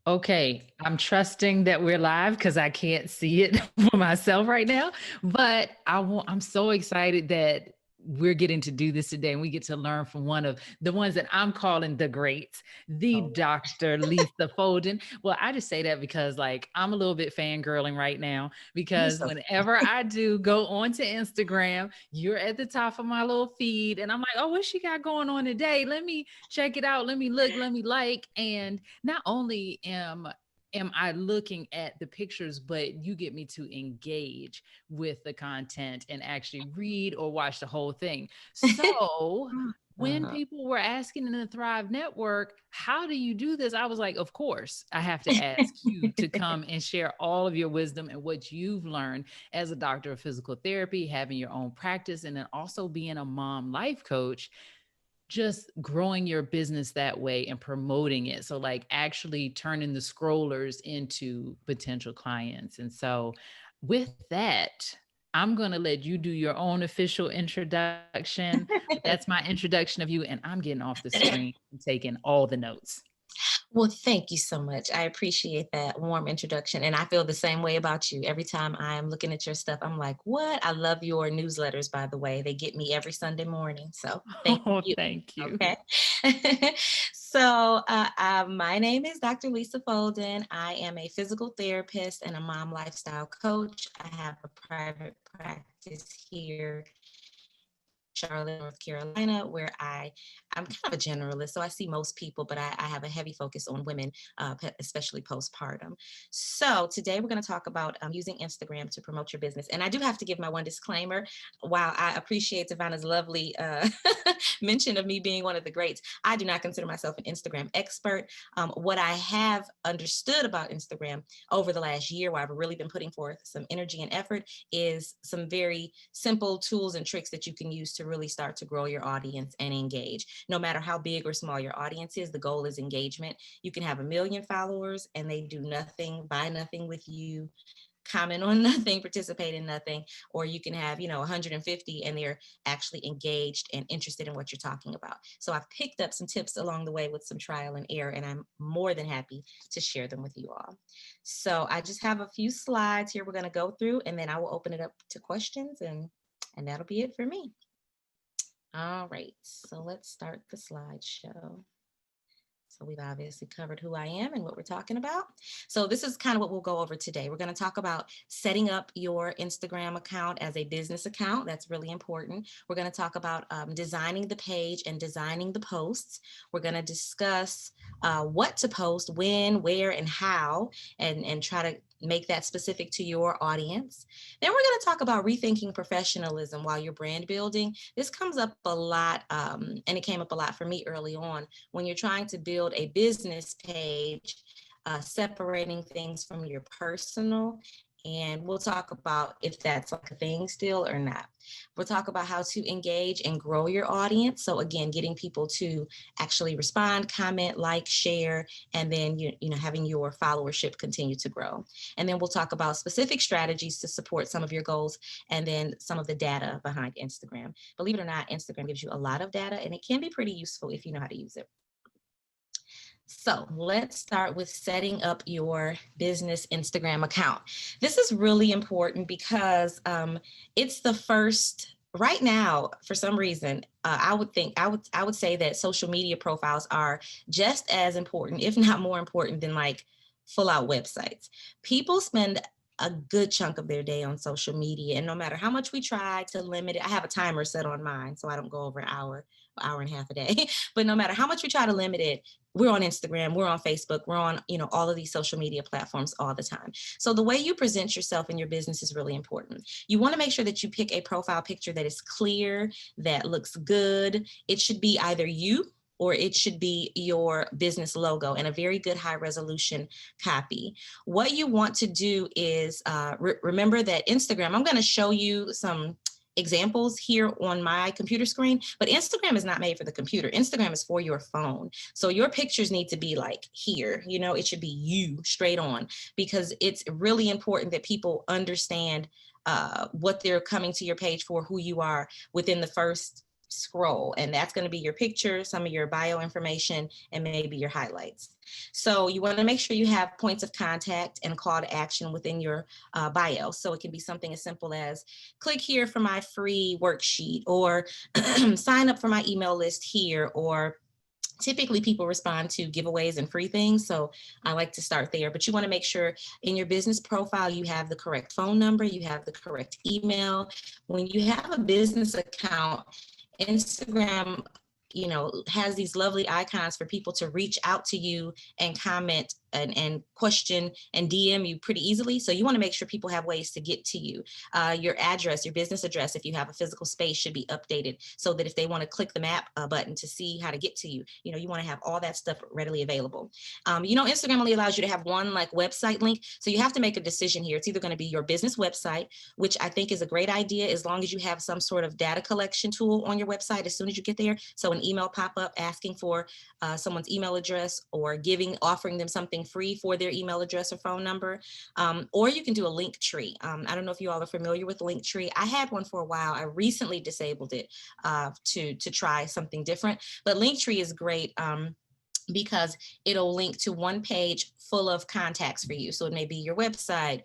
Okay, I'm trusting that we're live because I can't see it for myself right now. But I'm so excited that we're getting to do this today and we get to learn from one of the ones that I'm calling the greats, the Oh, Dr. Lisa Folden. Well, I just say that because like I'm a little bit fangirling right now you're because so whenever I do go onto Instagram, you're at the top of my little feed and I'm like, oh, what she got going on today? Let me check it out. Let me look, let me like. And not only am I looking at the pictures, but you get me to engage with the content and actually read or watch the whole thing. So when uh, people were asking in the Thrive Network, how do you do this? I was like, of course, I have to ask you to come and share all of your wisdom and what you've learned as a doctor of physical therapy, having your own practice, and then also being a mom life coach, just growing your business that way and promoting it. So, like, actually turning the scrollers into potential clients. And so, with that, I'm going to let you do your own official introduction. But that's my introduction of you. And I'm getting off the screen and taking all the notes. Well, thank you so much. I appreciate that warm introduction. And I feel the same way about you. Every time I'm looking at your stuff, I'm like, what? I love your newsletters, by the way. They get me every Sunday morning. So thank Oh, you. thank you. Okay. My name is Dr. Lisa Folden. I am a physical therapist and a mom lifestyle coach. I have a private practice here Charlotte, North Carolina, where I'm kind of a generalist. So I see most people, but I have a heavy focus on women, especially postpartum. So today we're going to talk about using Instagram to promote your business. And I do have to give my one disclaimer. While I appreciate TaVona's lovely mention of me being one of the greats, I do not consider myself an Instagram expert. What I have understood about Instagram over the last year, where I've really been putting forth some energy and effort, is some very simple tools and tricks that you can use to really start to grow your audience and engage. No matter how big or small your audience is, the goal is engagement. You can have 1 million followers and they do nothing, buy nothing with you, comment on nothing, participate in nothing, or you can have, 150 and they're actually engaged and interested in what you're talking about. So I've picked up some tips along the way with some trial and error, and I'm more than happy to share them with you all. So I just have a few slides here we're going to go through, and then I will open it up to questions, and that'll be it for me. All right, so let's start the slideshow. So we've obviously covered who I am and what we're talking about. So this is kind of what we'll go over today. We're going to talk about setting up your Instagram account as a business account. That's really important. We're going to talk about designing the page and designing the posts. We're going to discuss what to post, when, where, and how, and try to make that specific to your audience. Then we're going to talk about rethinking professionalism while you're brand building. This comes up a lot, and it came up a lot for me early on when you're trying to build a business page, separating things from your personal. And we'll talk about if that's like a thing still or not. We'll talk about how to engage and grow your audience. So again, getting people to actually respond, comment, like, share, and then having your followership continue to grow. And then we'll talk about specific strategies to support some of your goals, and then some of the data behind Instagram. Believe it or not, Instagram gives you a lot of data, and it can be pretty useful if you know how to use it. So let's start with setting up your business Instagram account. This is really important because it's the first. Right now, for some reason, I would say that social media profiles are just as important, if not more important, than like full out websites. People spend a good chunk of their day on social media, and no matter how much we try to limit it, I have a timer set on mine so I don't go over an hour and a half a day. But no matter how much we try to limit it, we're on Instagram, we're on Facebook, we're on, all of these social media platforms all the time. So the way you present yourself in your business is really important. You want to make sure that you pick a profile picture that is clear, that looks good. It should be either you or it should be your business logo and a very good high resolution copy. What you want to do is remember that Instagram, I'm going to show you some examples here on my computer screen, but Instagram is not made for the computer. Instagram is for your phone. So your pictures need to be like here, it should be you straight on, because it's really important that people understand what they're coming to your page for, who you are, within the first scroll, and that's going to be your picture, some of your bio information, and maybe your highlights. So you want to make sure you have points of contact and call to action within your bio. So it can be something as simple as click here for my free worksheet, or sign up for my email list here, or typically people respond to giveaways and free things. So I like to start there, but you want to make sure in your business profile, you have the correct phone number, you have the correct email. When you have a business account, Instagram, has these lovely icons for people to reach out to you and comment and question and DM you pretty easily. So you want to make sure people have ways to get to you. Your address, your business address, if you have a physical space, should be updated so that if they want to click the map button to see how to get to you, you want to have all that stuff readily available. Instagram only allows you to have one like website link. So you have to make a decision here. It's either going to be your business website, which I think is a great idea as long as you have some sort of data collection tool on your website as soon as you get there. So an email pop up asking for someone's email address, or offering them something free for their email address or phone number. Or you can do a link tree. I don't know if you all are familiar with link tree. I had one for a while. I recently disabled it to try something different, but link tree is great. Because it'll link to one page full of contacts for you. So it may be your website,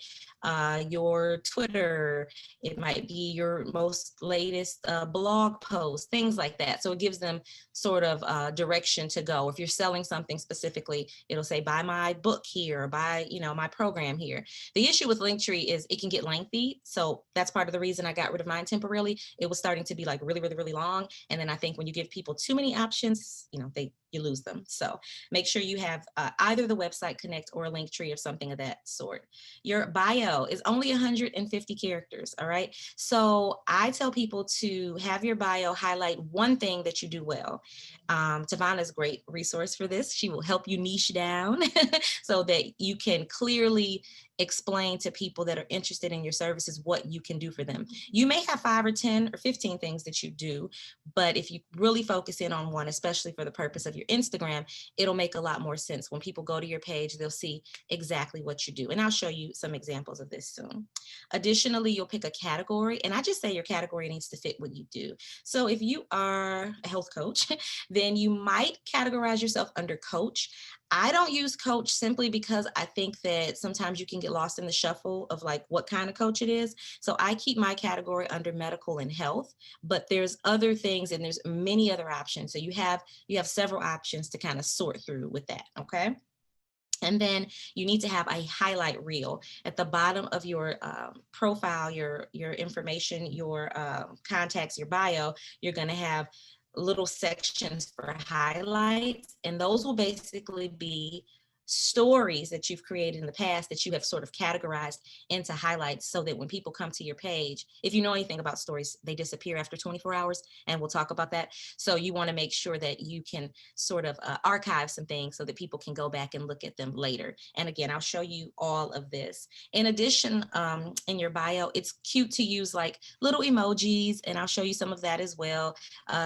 your Twitter, it might be your most latest blog post, things like that. So it gives them sort of direction to go. If you're selling something specifically, it'll say buy my book here, or buy my program here. The issue with Linktree is it can get lengthy. So that's part of the reason I got rid of mine temporarily. It was starting to be like really, really, really long. And then I think when you give people too many options, you lose them. So make sure you have either the website connect or a link tree or something of that sort. Your bio is only 150 characters. All right. So I tell people to have your bio highlight one thing that you do well. TaVona is a great resource for this. She will help you niche down so that you can clearly explain to people that are interested in your services what you can do for them. You may have 5 or 10 or 15 things that you do, but if you really focus in on one, especially for the purpose of your Instagram, it'll make a lot more sense. When people go to your page, they'll see exactly what you do. And I'll show you some examples of this soon. Additionally, you'll pick a category, and I just say your category needs to fit what you do. So if you are a health coach, then you might categorize yourself under coach. I don't use coach simply because I think that sometimes you can get lost in the shuffle of like what kind of coach it is. So I keep my category under medical and health, but there's other things and there's many other options. So you have several options to kind of sort through with that, okay? And then you need to have a highlight reel at the bottom of your profile, your information, your contacts, your bio. You're going to have little sections for highlights, and those will basically be stories that you've created in the past that you have sort of categorized into highlights, so that when people come to your page, if you know anything about stories, they disappear after 24 hours, and we'll talk about that. So you want to make sure that you can sort of archive some things so that people can go back and look at them later. And again, I'll show you all of this. In addition, in your bio, it's cute to use like little emojis, and I'll show you some of that as well.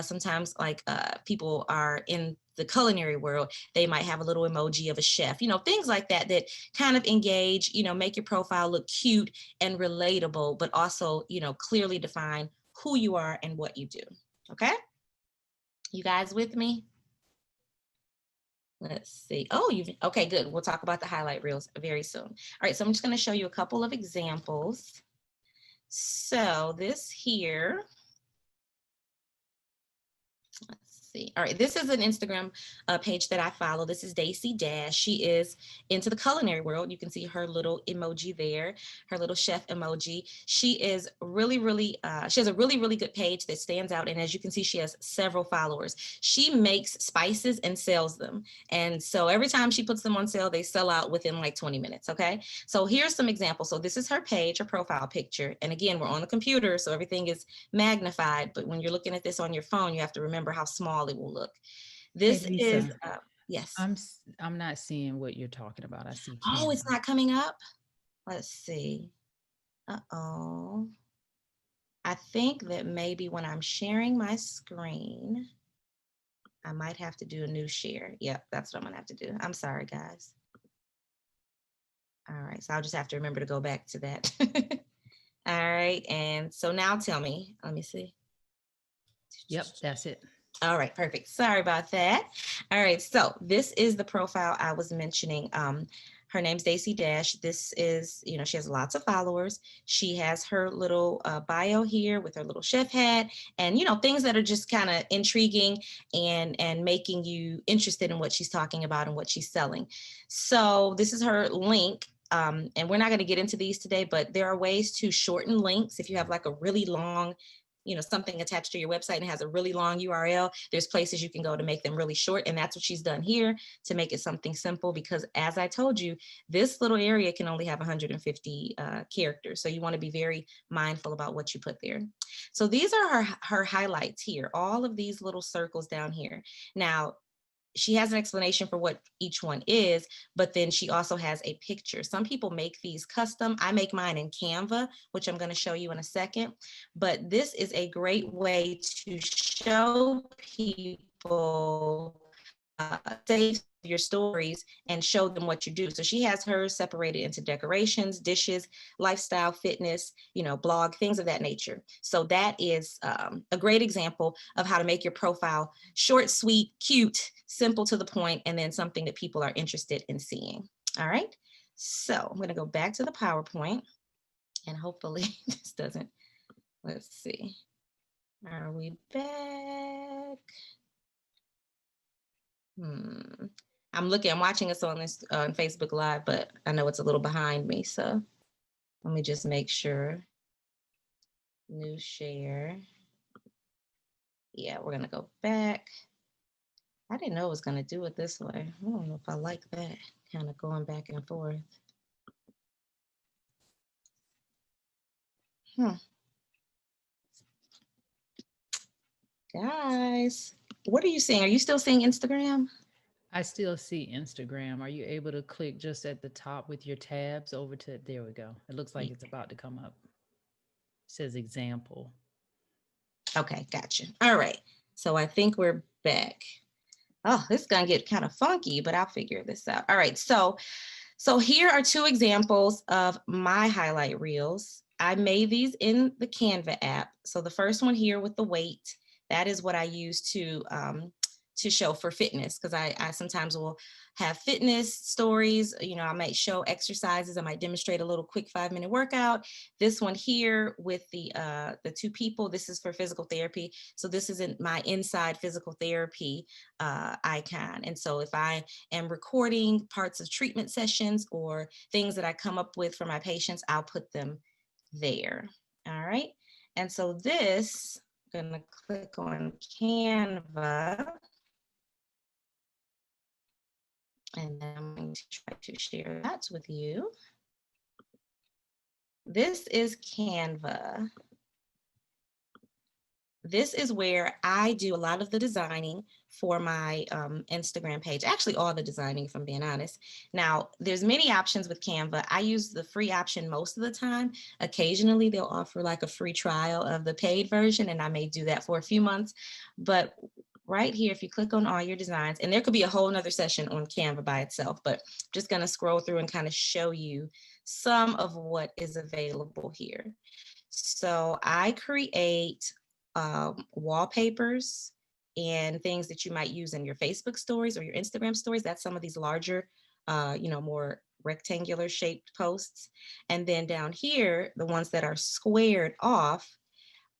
Sometimes like people are in the culinary world, they might have a little emoji of a chef, things like that, that kind of engage, make your profile look cute and relatable, but also, clearly define who you are and what you do. Okay. You guys with me? Let's see. Oh, okay, good. We'll talk about the highlight reels very soon. All right. So I'm just going to show you a couple of examples. So this here, all right, this is an Instagram page that I follow. This is Daisy Dash. She is into the culinary world. You can see her little emoji there, her little chef emoji. She is really, really, she has a really, really good page that stands out. And as you can see, she has several followers. She makes spices and sells them. And so every time she puts them on sale, they sell out within like 20 minutes. Okay. So here's some examples. So this is her page, her profile picture. And again, we're on the computer, so everything is magnified. But when you're looking at this on your phone, you have to remember how small it will look. This Hey, is, Lisa, yes. I'm not seeing what you're talking about. I see Oh, Canva. it's not coming up. Let's see. Uh-oh. I think that maybe when I'm sharing my screen, I might have to do a new share. Yep, that's what I'm gonna have to do. I'm sorry, guys. All right, so I'll just have to remember to go back to that. All right, and so now tell me, let me see. Yep, that's it. All right, perfect. Sorry about that. All right, so this is the profile I was mentioning. Her name's Daisy Dash. This is, she has lots of followers. She has her little bio here with her little chef hat and, things that are just kind of intriguing and making you interested in what she's talking about and what she's selling. So this is her link. And we're not going to get into these today, but there are ways to shorten links. If you have like a really long something attached to your website and has a really long URL, there's places you can go to make them really short. And that's what she's done here to make it something simple, because as I told you, this little area can only have 150 characters. So you want to be very mindful about what you put there. So these are her highlights here, all of these little circles down here. Now, she has an explanation for what each one is, but then she also has a picture. Some people make these custom. I make mine in Canva, which I'm going to show you in a second. But this is a great way to show people, save your stories and show them what you do. So she has hers separated into decorations, dishes, lifestyle, fitness, blog, things of that nature. So that is a great example of how to make your profile short, sweet, cute, simple to the point, and then something that people are interested in seeing. All right. So I'm going to go back to the PowerPoint and hopefully this doesn't, let's see. Are we back? I'm watching us on this on Facebook Live, but I know it's a little behind me. So let me just make sure. New share. Yeah, we're gonna go back. I didn't know it was gonna do it this way. I don't know if I like that, kind of going back and forth. Guys, what are you seeing? Are you still seeing Instagram? I still see Instagram. Are you able to click just at the top with your tabs over to, there we go. It looks like it's about to come up. It says example. Okay, gotcha. All right. So I think we're back. Oh, this is gonna get kind of funky, but I'll figure this out. All right, so here are two examples of my highlight reels. I made these in the Canva app. So the first one here with the weight, that is what I use to show for fitness, because I sometimes will have fitness stories. I might show exercises. I might demonstrate a little quick 5-minute workout. This one here with the two people, this is for physical therapy. So this isn't my inside physical therapy icon. And so if I am recording parts of treatment sessions or things that I come up with for my patients, I'll put them there. All right. And so this, I'm going to click on Canva. And then I'm going to try to share that with you. This is Canva. This is where I do a lot of the designing for my Instagram page. Actually, all the designing, if I'm being honest. Now, there's many options with Canva. I use the free option most of the time. Occasionally, they'll offer like a free trial of the paid version, and I may do that for a few months. But right here, if you click on all your designs, and there could be a whole nother session on Canva by itself, but I'm just going to scroll through and kind of show you some of what is available here. So I create wallpapers and things that you might use in your Facebook stories or your Instagram stories. That's some of these larger, more rectangular shaped posts. And then down here, the ones that are squared off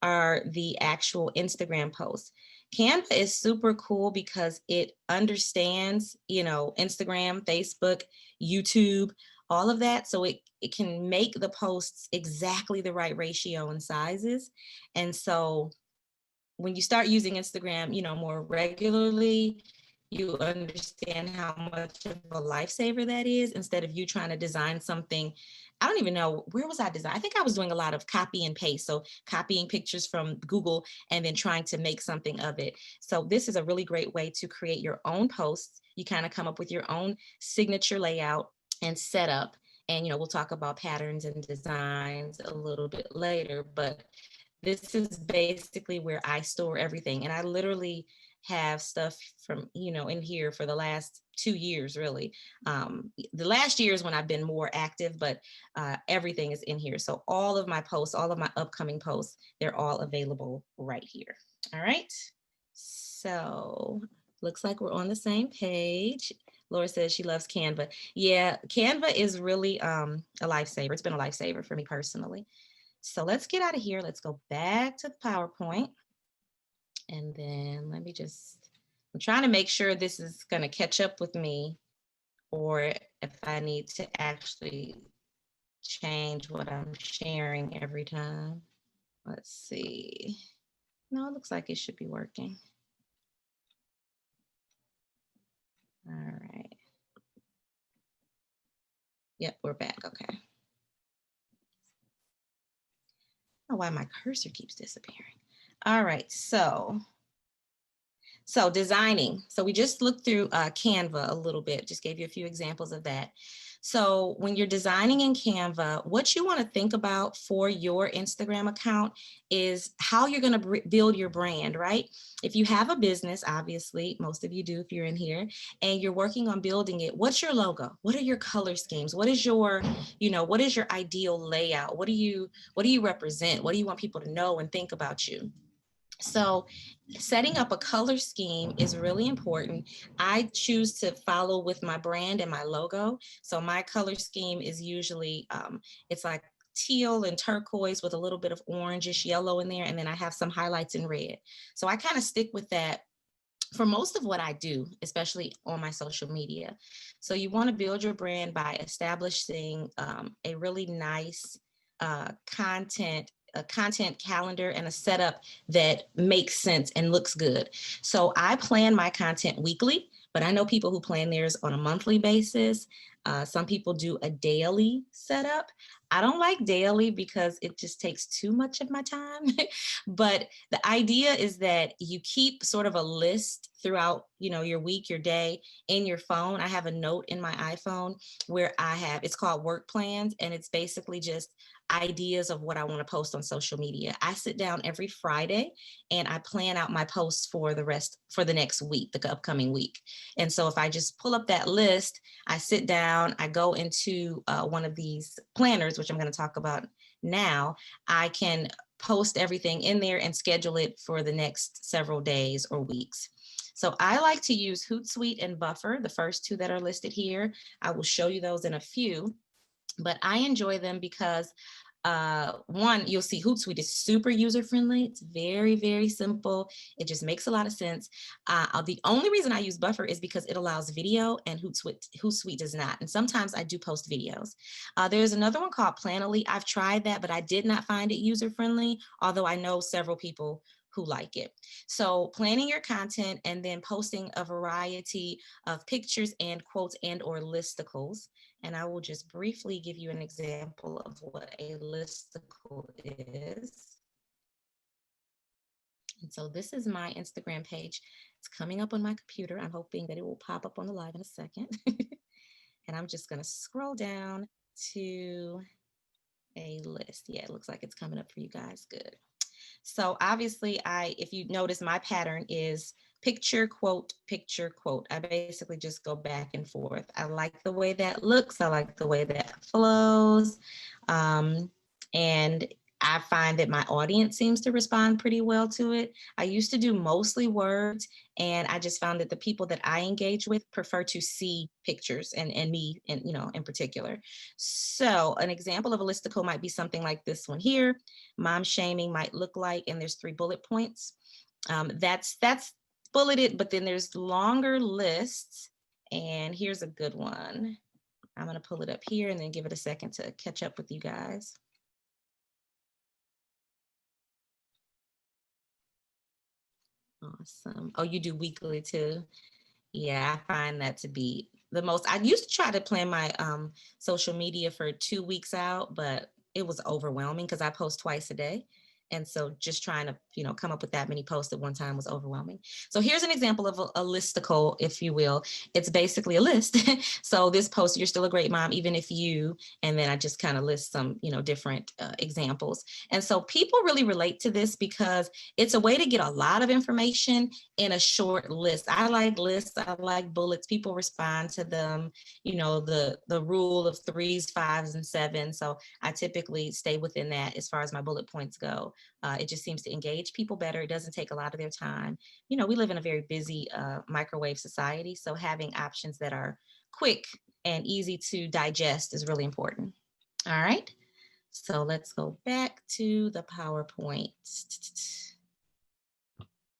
are the actual Instagram posts. Canva is super cool because it understands, Instagram, Facebook, YouTube, all of that. So it can make the posts exactly the right ratio and sizes. And so when you start using Instagram, more regularly, you understand how much of a lifesaver that is, instead of you trying to design something. I don't even know, where was I designing? I think I was doing a lot of copy and paste. So copying pictures from Google and then trying to make something of it. So this is a really great way to create your own posts. You kind of come up with your own signature layout and setup. And, we'll talk about patterns and designs a little bit later, but this is basically where I store everything. And I literally have stuff from, in here for the last 2 years, really. The last year is when I've been more active, but everything is in here. So all of my posts, all of my upcoming posts, they're all available right here. All right. So looks like we're on the same page. Laura says she loves Canva. Yeah, Canva is really a lifesaver. It's been a lifesaver for me personally. So let's get out of here. Let's go back to the PowerPoint. And then I'm trying to make sure this is going to catch up with me, or if I need to actually change what I'm sharing every time. Let's see. No, it looks like it should be working. All right. Yep, we're back. Okay. I don't know why my cursor keeps disappearing. All right, so designing. So we just looked through Canva a little bit, just gave you a few examples of that. So when you're designing in Canva, what you want to think about for your Instagram account is how you're going to build your brand, right? If you have a business, obviously, most of you do if you're in here, and you're working on building it, what's your logo? What are your color schemes? What is your, what is your ideal layout? What do you represent? What do you want people to know and think about you? So setting up a color scheme is really important. I choose to follow with my brand and my logo. So my color scheme is usually, it's like teal and turquoise with a little bit of orangish yellow in there. And then I have some highlights in red. So I kind of stick with that for most of what I do, especially on my social media. So you want to build your brand by establishing a really nice content calendar and a setup that makes sense and looks good. So I plan my content weekly, but I know people who plan theirs on a monthly basis. Some people do a daily setup. I don't like daily because it just takes too much of my time. But the idea is that you keep sort of a list throughout, your week, your day in your phone. I have a note in my iPhone where it's called work plans, and it's basically just ideas of what I want to post on social media. I sit down every Friday and I plan out my posts for the next week, the upcoming week. And so if I just pull up that list, I sit down, I go into one of these planners, which I'm going to talk about now. I can post everything in there and schedule it for the next several days or weeks. So I like to use Hootsuite and Buffer, the first two that are listed here. I will show you those in a few, but I enjoy them because one, you'll see Hootsuite is super user-friendly. It's very, very simple. It just makes a lot of sense. The only reason I use Buffer is because it allows video and Hootsuite does not. And sometimes I do post videos. There's another one called Planoly. I've tried that, but I did not find it user-friendly, although I know several people who like it. So planning your content and then posting a variety of pictures and quotes and or listicles. And I will just briefly give you an example of what a listicle is. And so this is my Instagram page. It's coming up on my computer. I'm hoping that it will pop up on the live in a second. And I'm just going to scroll down to a list. Yeah, it looks like it's coming up for you guys. Good. So obviously, if you notice, my pattern is picture, quote, picture, quote. I basically just go back and forth. I like the way that looks. I like the way that flows. And I find that my audience seems to respond pretty well to it. I used to do mostly words, and I just found that the people that I engage with prefer to see pictures and me, and in particular. So an example of a listicle might be something like this one here. Mom shaming might look like, and there's 3 bullet points. That's bulleted, but then there's longer lists. And here's a good one. I'm going to pull it up here and then give it a second to catch up with you guys. Awesome. Oh, you do weekly too? Yeah, I find that to be the most. I used to try to plan my social media for 2 weeks out, but it was overwhelming because I post twice a day. And so just trying to, come up with that many posts at one time was overwhelming. So here's an example of a listicle, if you will. It's basically a list. So this post, you're still a great mom, even if you, and then I just kind of list some, different examples. And so people really relate to this because it's a way to get a lot of information in a short list. I like lists. I like bullets. People respond to them, the rule of 3s, 5s, and 7s. So I typically stay within that as far as my bullet points go. It just seems to engage people better. It doesn't take a lot of their time. You know, we live in a very busy microwave society, so having options that are quick and easy to digest is really important. All right, so let's go back to the PowerPoint.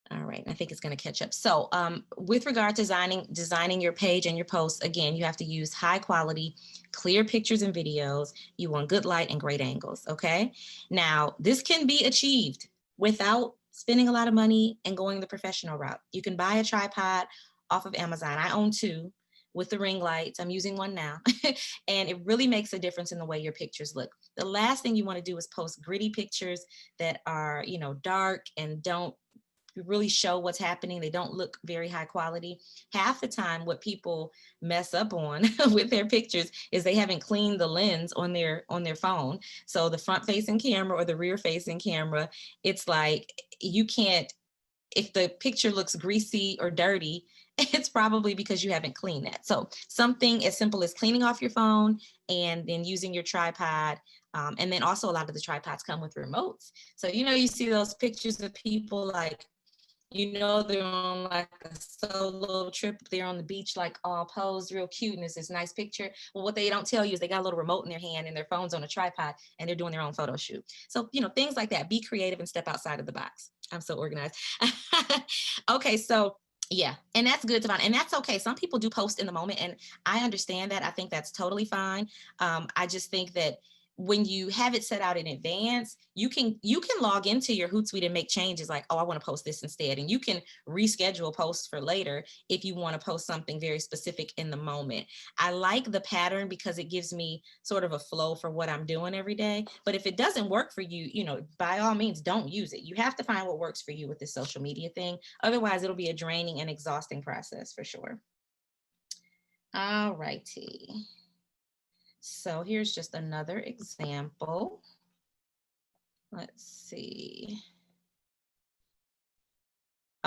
All right, I think it's going to catch up. So with regard to designing your page and your posts, again, you have to use high quality, clear pictures and videos. You want good light and great angles, okay? Now, this can be achieved without spending a lot of money and going the professional route. You can buy a tripod off of Amazon. I own two with the ring lights. I'm using one now. And it really makes a difference in the way your pictures look. The last thing you want to do is post gritty pictures that are, you know, dark and don't really show what's happening. They don't look very high quality. Half the time what people mess up on with their pictures is they haven't cleaned the lens on their phone. So the front facing camera or the rear facing camera, it's like you can't, if the picture looks greasy or dirty, it's probably because you haven't cleaned that. So something as simple as cleaning off your phone and then using your tripod. And then also a lot of the tripods come with remotes. So, you know, you see those pictures of people like, you know, they're on like a solo trip. They're on the beach, like all posed, real cute, and it's this nice picture. Well, what they don't tell you is they got a little remote in their hand and their phone's on a tripod and they're doing their own photo shoot. So, you know, things like that. Be creative and step outside of the box. I'm so organized. Okay, so yeah, and that's good to find, and that's okay. Some people do post in the moment, and I understand that. I think that's totally fine. I just think that when you have it set out in advance, you can log into your Hootsuite and make changes like, oh, I want to post this instead. And you can reschedule posts for later if you want to post something very specific in the moment. I like the pattern because it gives me sort of a flow for what I'm doing every day. But if it doesn't work for you, you know, by all means, don't use it. You have to find what works for you with this social media thing. Otherwise, it'll be a draining and exhausting process for sure. All righty. So here's just another example. Let's see.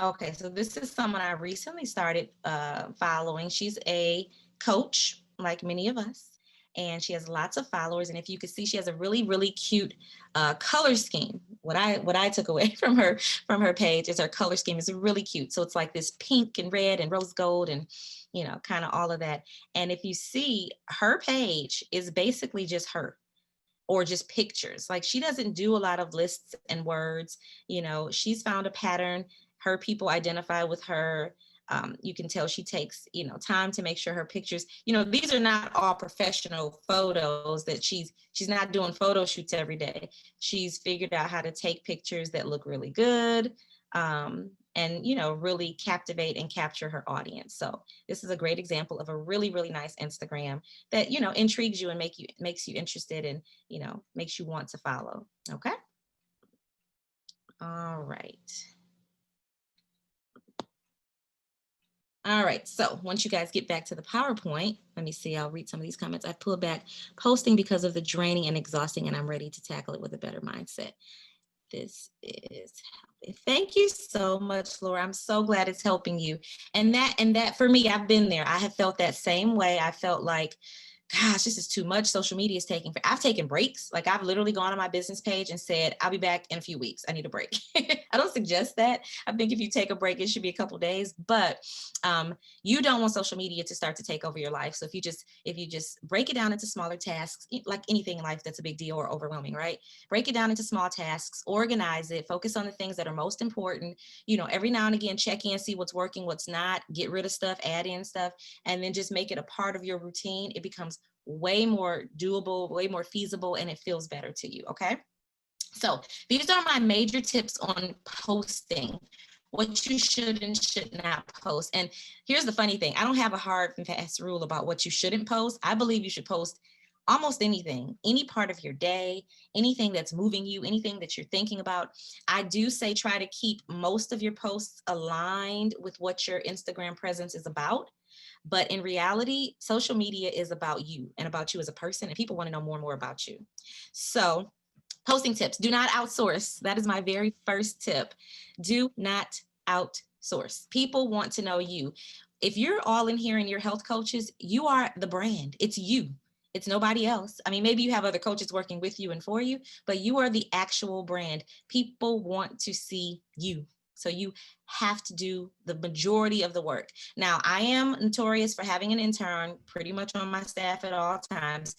Okay, so this is someone I recently started following. She's a coach, like many of us, and she has lots of followers. And if you could see, she has a really, really cute color scheme. What I took away from her page is her color scheme is really cute. So it's like this pink and red and rose gold and, you know, kind of all of that. And if you see, her page is basically just her or just pictures. Like she doesn't do a lot of lists and words. You know, she's found a pattern. Her people identify with her. You can tell she takes, you know, time to make sure her pictures, you know, these are not all professional photos that she's not doing photo shoots every day. She's figured out how to take pictures that look really good. And, you know, really captivate and capture her audience. So this is a great example of a really, really nice Instagram that, you know, intrigues you and makes you interested and, you know, makes you want to follow. Okay. All right. All right, so once you guys get back to the PowerPoint, let me see, I'll read some of these comments. I've pulled back posting because of the draining and exhausting, and I'm ready to tackle it with a better mindset. This is helping. Thank you so much, Laura. I'm so glad it's helping you. And that for me, I've been there. I have felt that same way. I felt like, gosh, this is too much. Social media is taking, I've taken breaks. Like I've literally gone on my business page and said, I'll be back in a few weeks. I need a break. I don't suggest that. I think if you take a break, it should be a couple of days, but you don't want social media to start to take over your life. So if you just break it down into smaller tasks, like anything in life that's a big deal or overwhelming, right? Break it down into small tasks, organize it, focus on the things that are most important. You know, every now and again, check in, see what's working, what's not, get rid of stuff, add in stuff, and then just make it a part of your routine. It becomes way more doable, way more feasible, and it feels better to you, okay? So these are my major tips on posting, what you should and should not post. And here's the funny thing, I don't have a hard and fast rule about what you shouldn't post. I believe you should post almost anything, any part of your day, anything that's moving you, anything that you're thinking about. I do say try to keep most of your posts aligned with what your Instagram presence is about. But in reality, social media is about you and about you as a person, and people want to know more and more about you. So posting tips, do not outsource. That is my very first tip. Do not outsource. People want to know you. If you're all in here and you're health coaches, you are the brand. It's you. It's nobody else. I mean, maybe you have other coaches working with you and for you, but you are the actual brand. People want to see you. So you have to do the majority of the work. Now, I am notorious for having an intern pretty much on my staff at all times.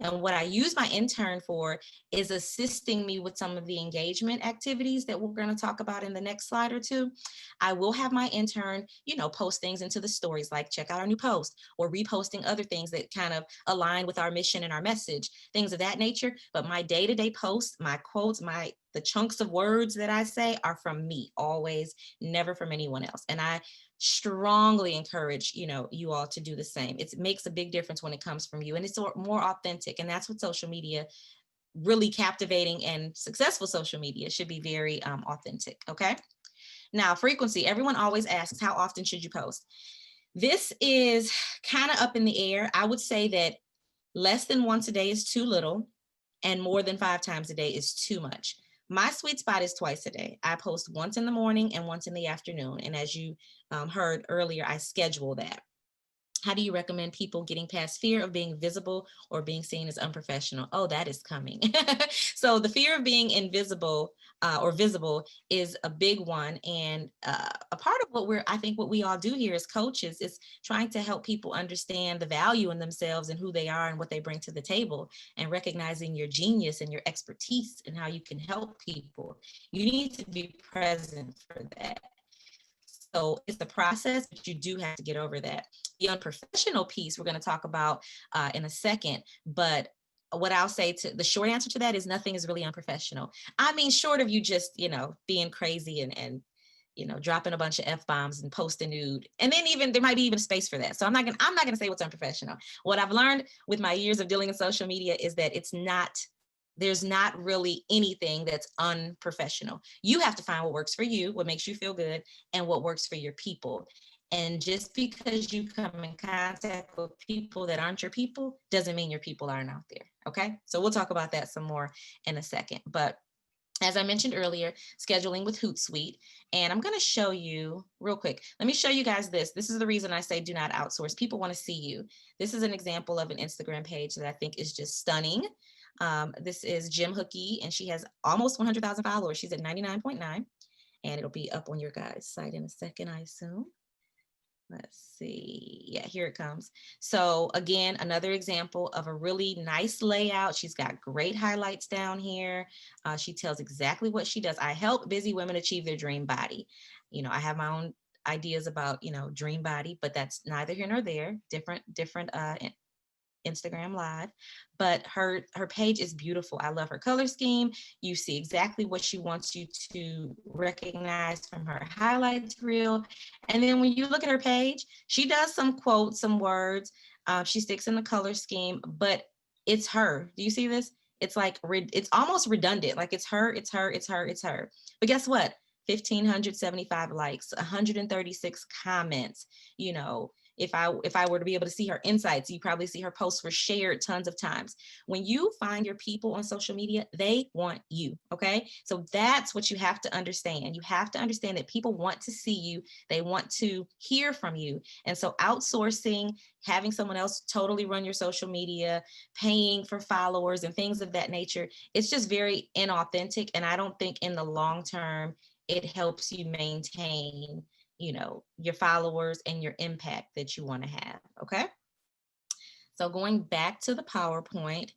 And what I use my intern for is assisting me with some of the engagement activities that we're going to talk about in the next slide or two. I will have my intern, post things into the stories, like check out our new post, or reposting other things that kind of align with our mission and our message, things of that nature. But my day-to-day posts, my quotes, the chunks of words that I say are from me always, never from anyone else. And I strongly encourage, you all to do the same. It makes a big difference when it comes from you, and it's more authentic. And that's what social media, really captivating and successful social media, should be very authentic. Okay. Now, frequency, everyone always asks, how often should you post? This is kind of up in the air. I would say that less than once a day is too little, and more than 5 times a day is too much. My sweet spot is twice a day. I post once in the morning and once in the afternoon. And as you heard earlier, I schedule that. How do you recommend people getting past fear of being visible or being seen as unprofessional? Oh, that is coming. So the fear of being invisible or visible is a big one. And a part of what we all do here as coaches is trying to help people understand the value in themselves and who they are and what they bring to the table, and recognizing your genius and your expertise and how you can help people. You need to be present for that. So it's a process, but you do have to get over that. The unprofessional piece we're going to talk about in a second, but what I'll say to the short answer to that is nothing is really unprofessional. I mean, short of you just, being crazy and dropping a bunch of F-bombs and posting nude. And then even there might be even space for that. So I'm not gonna say what's unprofessional. What I've learned with my years of dealing in social media is that there's not really anything that's unprofessional. You have to find what works for you, what makes you feel good, and what works for your people. And just because you come in contact with people that aren't your people doesn't mean your people aren't out there. Okay. So we'll talk about that some more in a second. But as I mentioned earlier, scheduling with Hootsuite. And I'm going to show you real quick. Let me show you guys this. This is the reason I say do not outsource. People want to see you. This is an example of an Instagram page that I think is just stunning. This is Jim Hookie, and she has almost 100,000 followers. She's at 99.9, and it'll be up on your guys' site in a second, I assume. Let's see. Yeah, here it comes. So again, another example of a really nice layout. She's got great highlights down here. She tells exactly what she does. I help busy women achieve their dream body. I have my own ideas about, dream body, but that's neither here nor there. Different Instagram live, but her page is beautiful. I love her color scheme. You see exactly what she wants you to recognize from her highlights reel. And then when you look at her page, she does some quotes, some words. She sticks in the color scheme, but it's her. Do you see this? It's like, it's almost redundant. Like it's her. But guess what? 1,575 likes, 136 comments, if I were to be able to see her insights, you probably see her posts were shared tons of times. When you find your people on social media, they want you, okay? So that's what you have to understand. You have to understand that people want to see you. They want to hear from you. And so outsourcing, having someone else totally run your social media, paying for followers and things of that nature, it's just very inauthentic. And I don't think in the long term, it helps you maintain your followers and your impact that you want to have. Okay. So going back to the PowerPoint,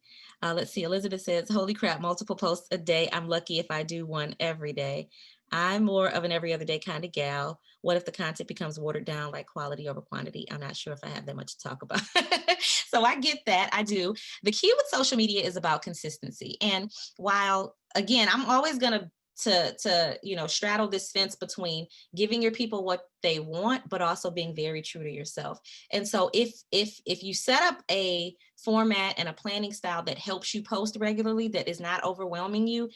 let's see. Elizabeth says, holy crap, multiple posts a day. I'm lucky if I do one every day. I'm more of an every other day kind of gal. What if the content becomes watered down, like quality over quantity? I'm not sure if I have that much to talk about. So I get that. I do. The key with social media is about consistency. And while, again, I'm always going to straddle this fence between giving your people what they want, but also being very true to yourself. And so if you set up a format and a planning style that helps you post regularly, that is not overwhelming you,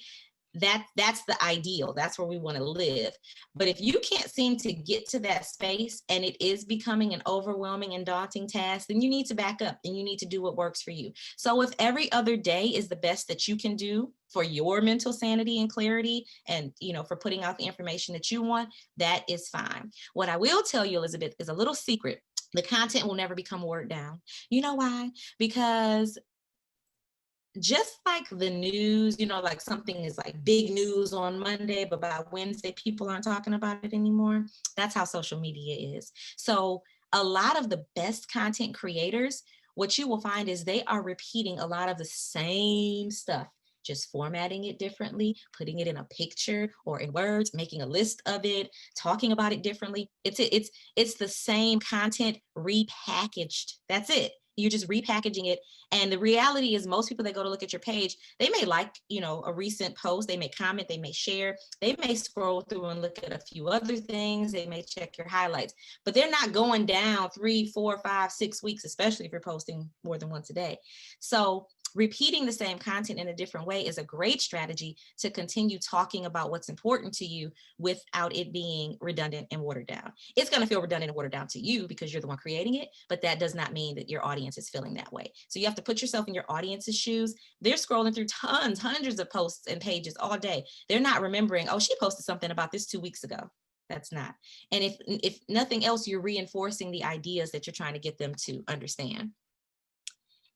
that's the ideal. That's where we want to live. But if you can't seem to get to that space and it is becoming an overwhelming and daunting task, then you need to back up and you need to do what works for you. So if every other day is the best that you can do for your mental sanity and clarity and, for putting out the information that you want, that is fine. What I will tell you, Elizabeth, is a little secret. The content will never become watered down. You know why? Because just like the news, like something is like big news on Monday, but by Wednesday, people aren't talking about it anymore. That's how social media is. So a lot of the best content creators, what you will find is they are repeating a lot of the same stuff, just formatting it differently, putting it in a picture or in words, making a list of it, talking about it differently. It's the same content repackaged. That's it. You're just repackaging it. And the reality is most people that go to look at your page, they may like, a recent post, they may comment, they may share, they may scroll through and look at a few other things, they may check your highlights, but they're not going down 3, 4, 5, 6 weeks, especially if you're posting more than once a day. So repeating the same content in a different way is a great strategy to continue talking about what's important to you without it being redundant and watered down. It's going to feel redundant and watered down to you because you're the one creating it, but that does not mean that your audience is feeling that way. So you have to put yourself in your audience's shoes. They're scrolling through hundreds of posts and pages all day. They're not remembering, oh, she posted something about this 2 weeks ago. That's not. And if nothing else, you're reinforcing the ideas that you're trying to get them to understand.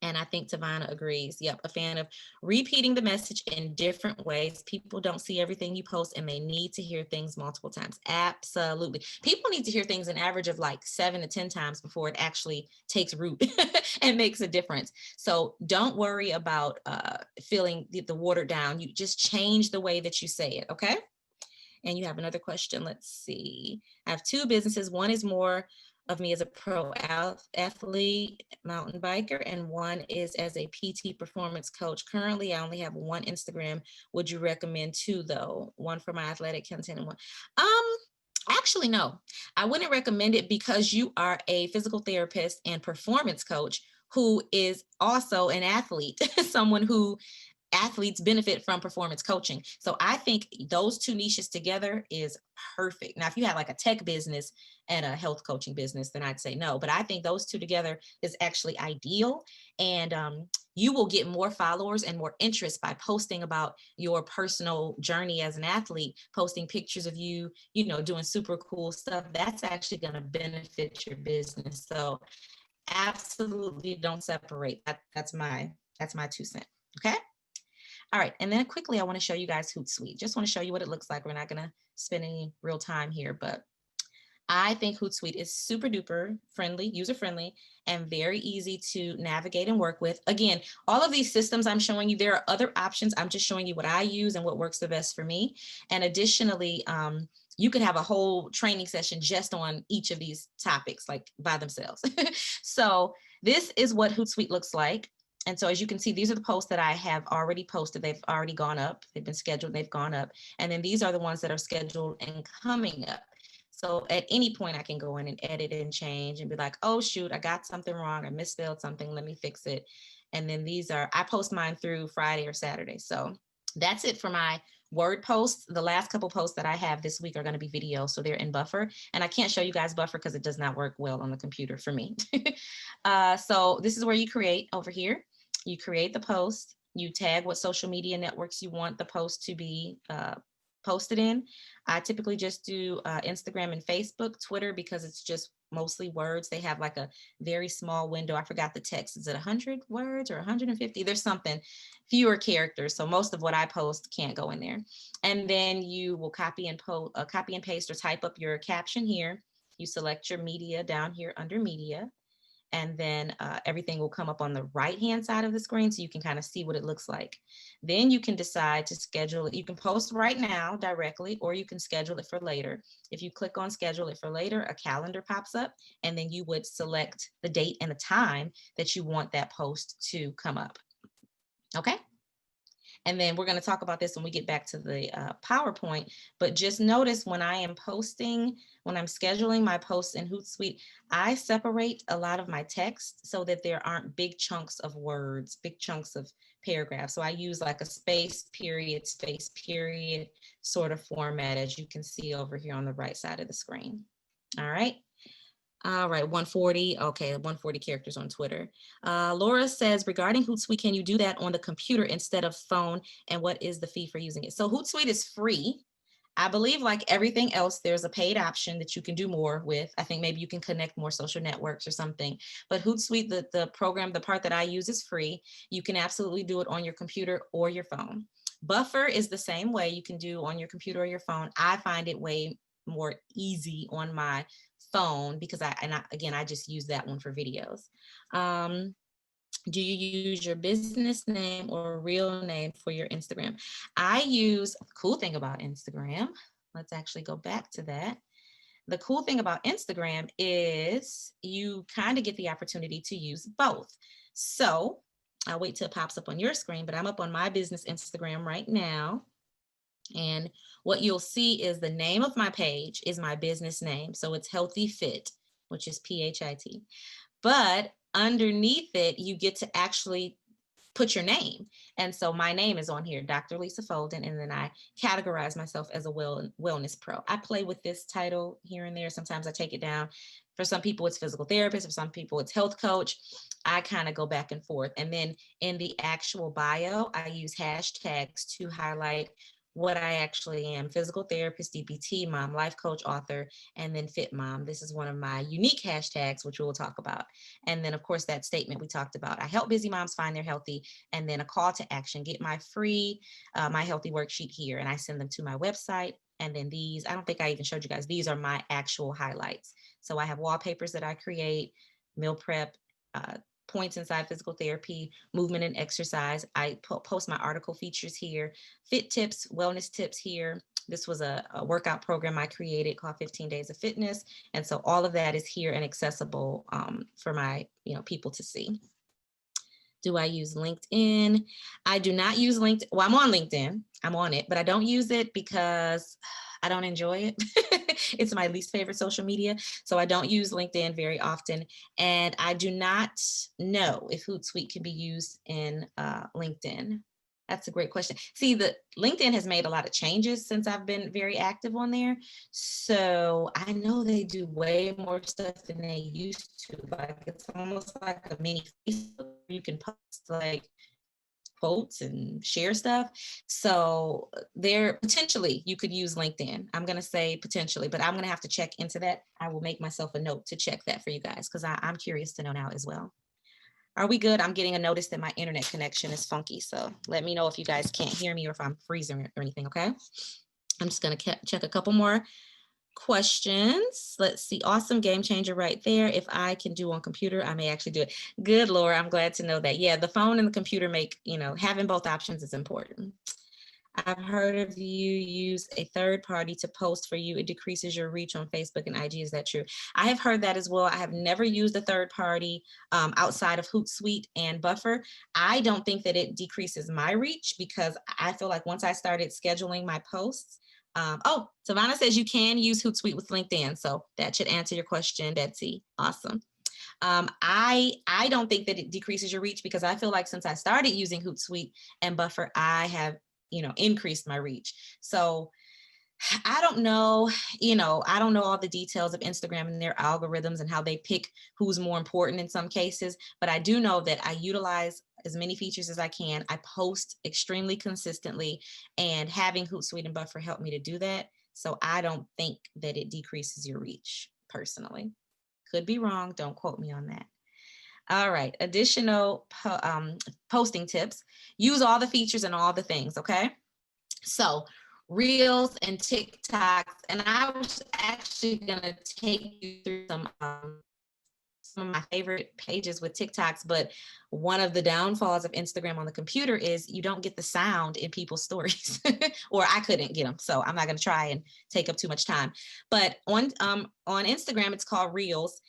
And I think TaVona agrees. Yep, a fan of repeating the message in different ways. People don't see everything you post and they need to hear things multiple times. Absolutely. People need to hear things an average of like 7 to 10 times before it actually takes root and makes a difference. So don't worry about feeling the watered down. You just change the way that you say it, okay? And you have another question. Let's see. I have 2 businesses. One is more of me as a pro athlete, mountain biker, and one is as a PT performance coach. Currently, I only have 1 Instagram. Would you recommend 2 though? 1 for my athletic content and 1. Actually, no, I wouldn't recommend it because you are a physical therapist and performance coach who is also an athlete, someone who athletes benefit from performance coaching. So I think those 2 niches together is perfect. Now, if you had like a tech business and a health coaching business, then I'd say no. But I think those 2 together is actually ideal. And you will get more followers and more interest by posting about your personal journey as an athlete, posting pictures of you, doing super cool stuff. That's actually going to benefit your business. So absolutely don't separate. That's my 2 cents. Okay. All right, and then quickly, I want to show you guys Hootsuite. Just want to show you what it looks like. We're not going to spend any real time here, but I think Hootsuite is super duper friendly, user friendly, and very easy to navigate and work with. Again, all of these systems I'm showing you, there are other options. I'm just showing you what I use and what works the best for me. And additionally, you could have a whole training session just on each of these topics, like by themselves. So this is what Hootsuite looks like. And so as you can see, these are the posts that I have already posted. They've already gone up. They've been scheduled. They've gone up. And then these are the ones that are scheduled and coming up. So at any point I can go in and edit and change and be like, oh, shoot, I got something wrong. I misspelled something. Let me fix it. And then I post mine through Friday or Saturday. So that's it for my Word posts. The last couple posts that I have this week are going to be video. So they're in Buffer. And I can't show you guys Buffer because it does not work well on the computer for me. So this is where you create over here. You create the post, you tag what social media networks you want the post to be posted in. I typically just do Instagram and Facebook, Twitter, because it's just mostly words. They have like a very small window. I forgot the text. Is it 100 words or 150? There's something, fewer characters. So most of what I post can't go in there. And then you will copy and paste or type up your caption here. You select your media down here under media. And then everything will come up on the right-hand side of the screen so you can kind of see what it looks like. Then you can decide to schedule it. You can post right now directly, or you can schedule it for later. If you click on schedule it for later, a calendar pops up, and then you would select the date and the time that you want that post to come up. Okay? And then we're going to talk about this when we get back to the PowerPoint, but just notice when I am posting, when I'm scheduling my posts in Hootsuite, I separate a lot of my text so that there aren't big chunks of words, big chunks of paragraphs. So I use like a space period sort of format, as you can see over here on the right side of the screen. All right. All right, 140. Okay, 140 characters on Twitter. Laura says, regarding Hootsuite, can you do that on the computer instead of phone? And what is the fee for using it? So Hootsuite is free. I believe like everything else, there's a paid option that you can do more with. I think maybe you can connect more social networks or something. But Hootsuite, the program, the part that I use is free. You can absolutely do it on your computer or your phone. Buffer is the same way, you can do on your computer or your phone. I find it way more easy on my phone because again, I just use that one for videos. Do you use your business name or real name for your Instagram? I use, cool thing about Instagram, let's actually go back to that. The cool thing about Instagram is you kind of get the opportunity to use both. So I'll wait till it pops up on your screen, but I'm up on my business Instagram right now. And what you'll see is the name of my page is my business name. So it's Healthy Fit, which is PHIT. But underneath it, you get to actually put your name. And so my name is on here, Dr. Lisa Folden, and then I categorize myself as a wellness pro. I play with this title here and there. Sometimes I take it down. For some people, it's physical therapist. For some people, it's health coach. I kind of go back and forth. And then in the actual bio, I use hashtags to highlight what I actually am: physical therapist, DPT, mom, life coach, author, and then fit mom. This is one of my unique hashtags, which we'll talk about. And then of course that statement we talked about, I help busy moms find their healthy, and then a call to action, get my free, my healthy worksheet here. And I send them to my website. And then these, I don't think I even showed you guys, these are my actual highlights. So I have wallpapers that I create, meal prep, points inside physical therapy, movement and exercise. I post my article features here, fit tips, wellness tips here. This was a workout program I created called 15 Days of Fitness. And so all of that is here and accessible for my people to see. Do I use LinkedIn? I do not use LinkedIn. Well, I'm on LinkedIn. I'm on it, but I don't use it because I don't enjoy it. It's my least favorite social media. So I don't use LinkedIn very often. And I do not know if Hootsuite can be used in LinkedIn. That's a great question. See, the LinkedIn has made a lot of changes since I've been very active on there. So I know they do way more stuff than they used to. Like it's almost like a mini Facebook. You can post like quotes and share stuff. So there potentially you could use LinkedIn. I'm going to say potentially, but I'm going to have to check into that. I will make myself a note to check that for you guys because I'm curious to know now as well. Are we good? I'm getting a notice that my internet connection is funky. So let me know if you guys can't hear me or if I'm freezing or anything, okay? I'm just going to check a couple more questions. Let's see. Awesome, game changer right there. If I can do on computer, I may actually do it. Good, Laura. I'm glad to know that. Yeah, the phone and the computer make, having both options is important. I've heard of you use a third party to post for you. It decreases your reach on Facebook and IG. Is that true? I have heard that as well. I have never used a third party outside of Hootsuite and Buffer. I don't think that it decreases my reach because I feel like once I started scheduling my posts, TaVona says you can use Hootsuite with LinkedIn. So that should answer your question, Betsy. Awesome. I don't think that it decreases your reach because I feel like since I started using Hootsuite and Buffer, I have increased my reach. So I don't know, I don't know all the details of Instagram and their algorithms and how they pick who's more important in some cases, but I do know that I utilize as many features as I can. I post extremely consistently, and having Hootsuite and Buffer help me to do that. So I don't think that it decreases your reach personally. Could be wrong. Don't quote me on that. All right, additional posting tips. Use all the features and all the things, okay? So Reels and TikToks, and I was actually gonna take you through some of my favorite pages with TikToks, but one of the downfalls of Instagram on the computer is you don't get the sound in people's stories, or I couldn't get them. So I'm not going to try and take up too much time. But on Instagram, it's called Reels.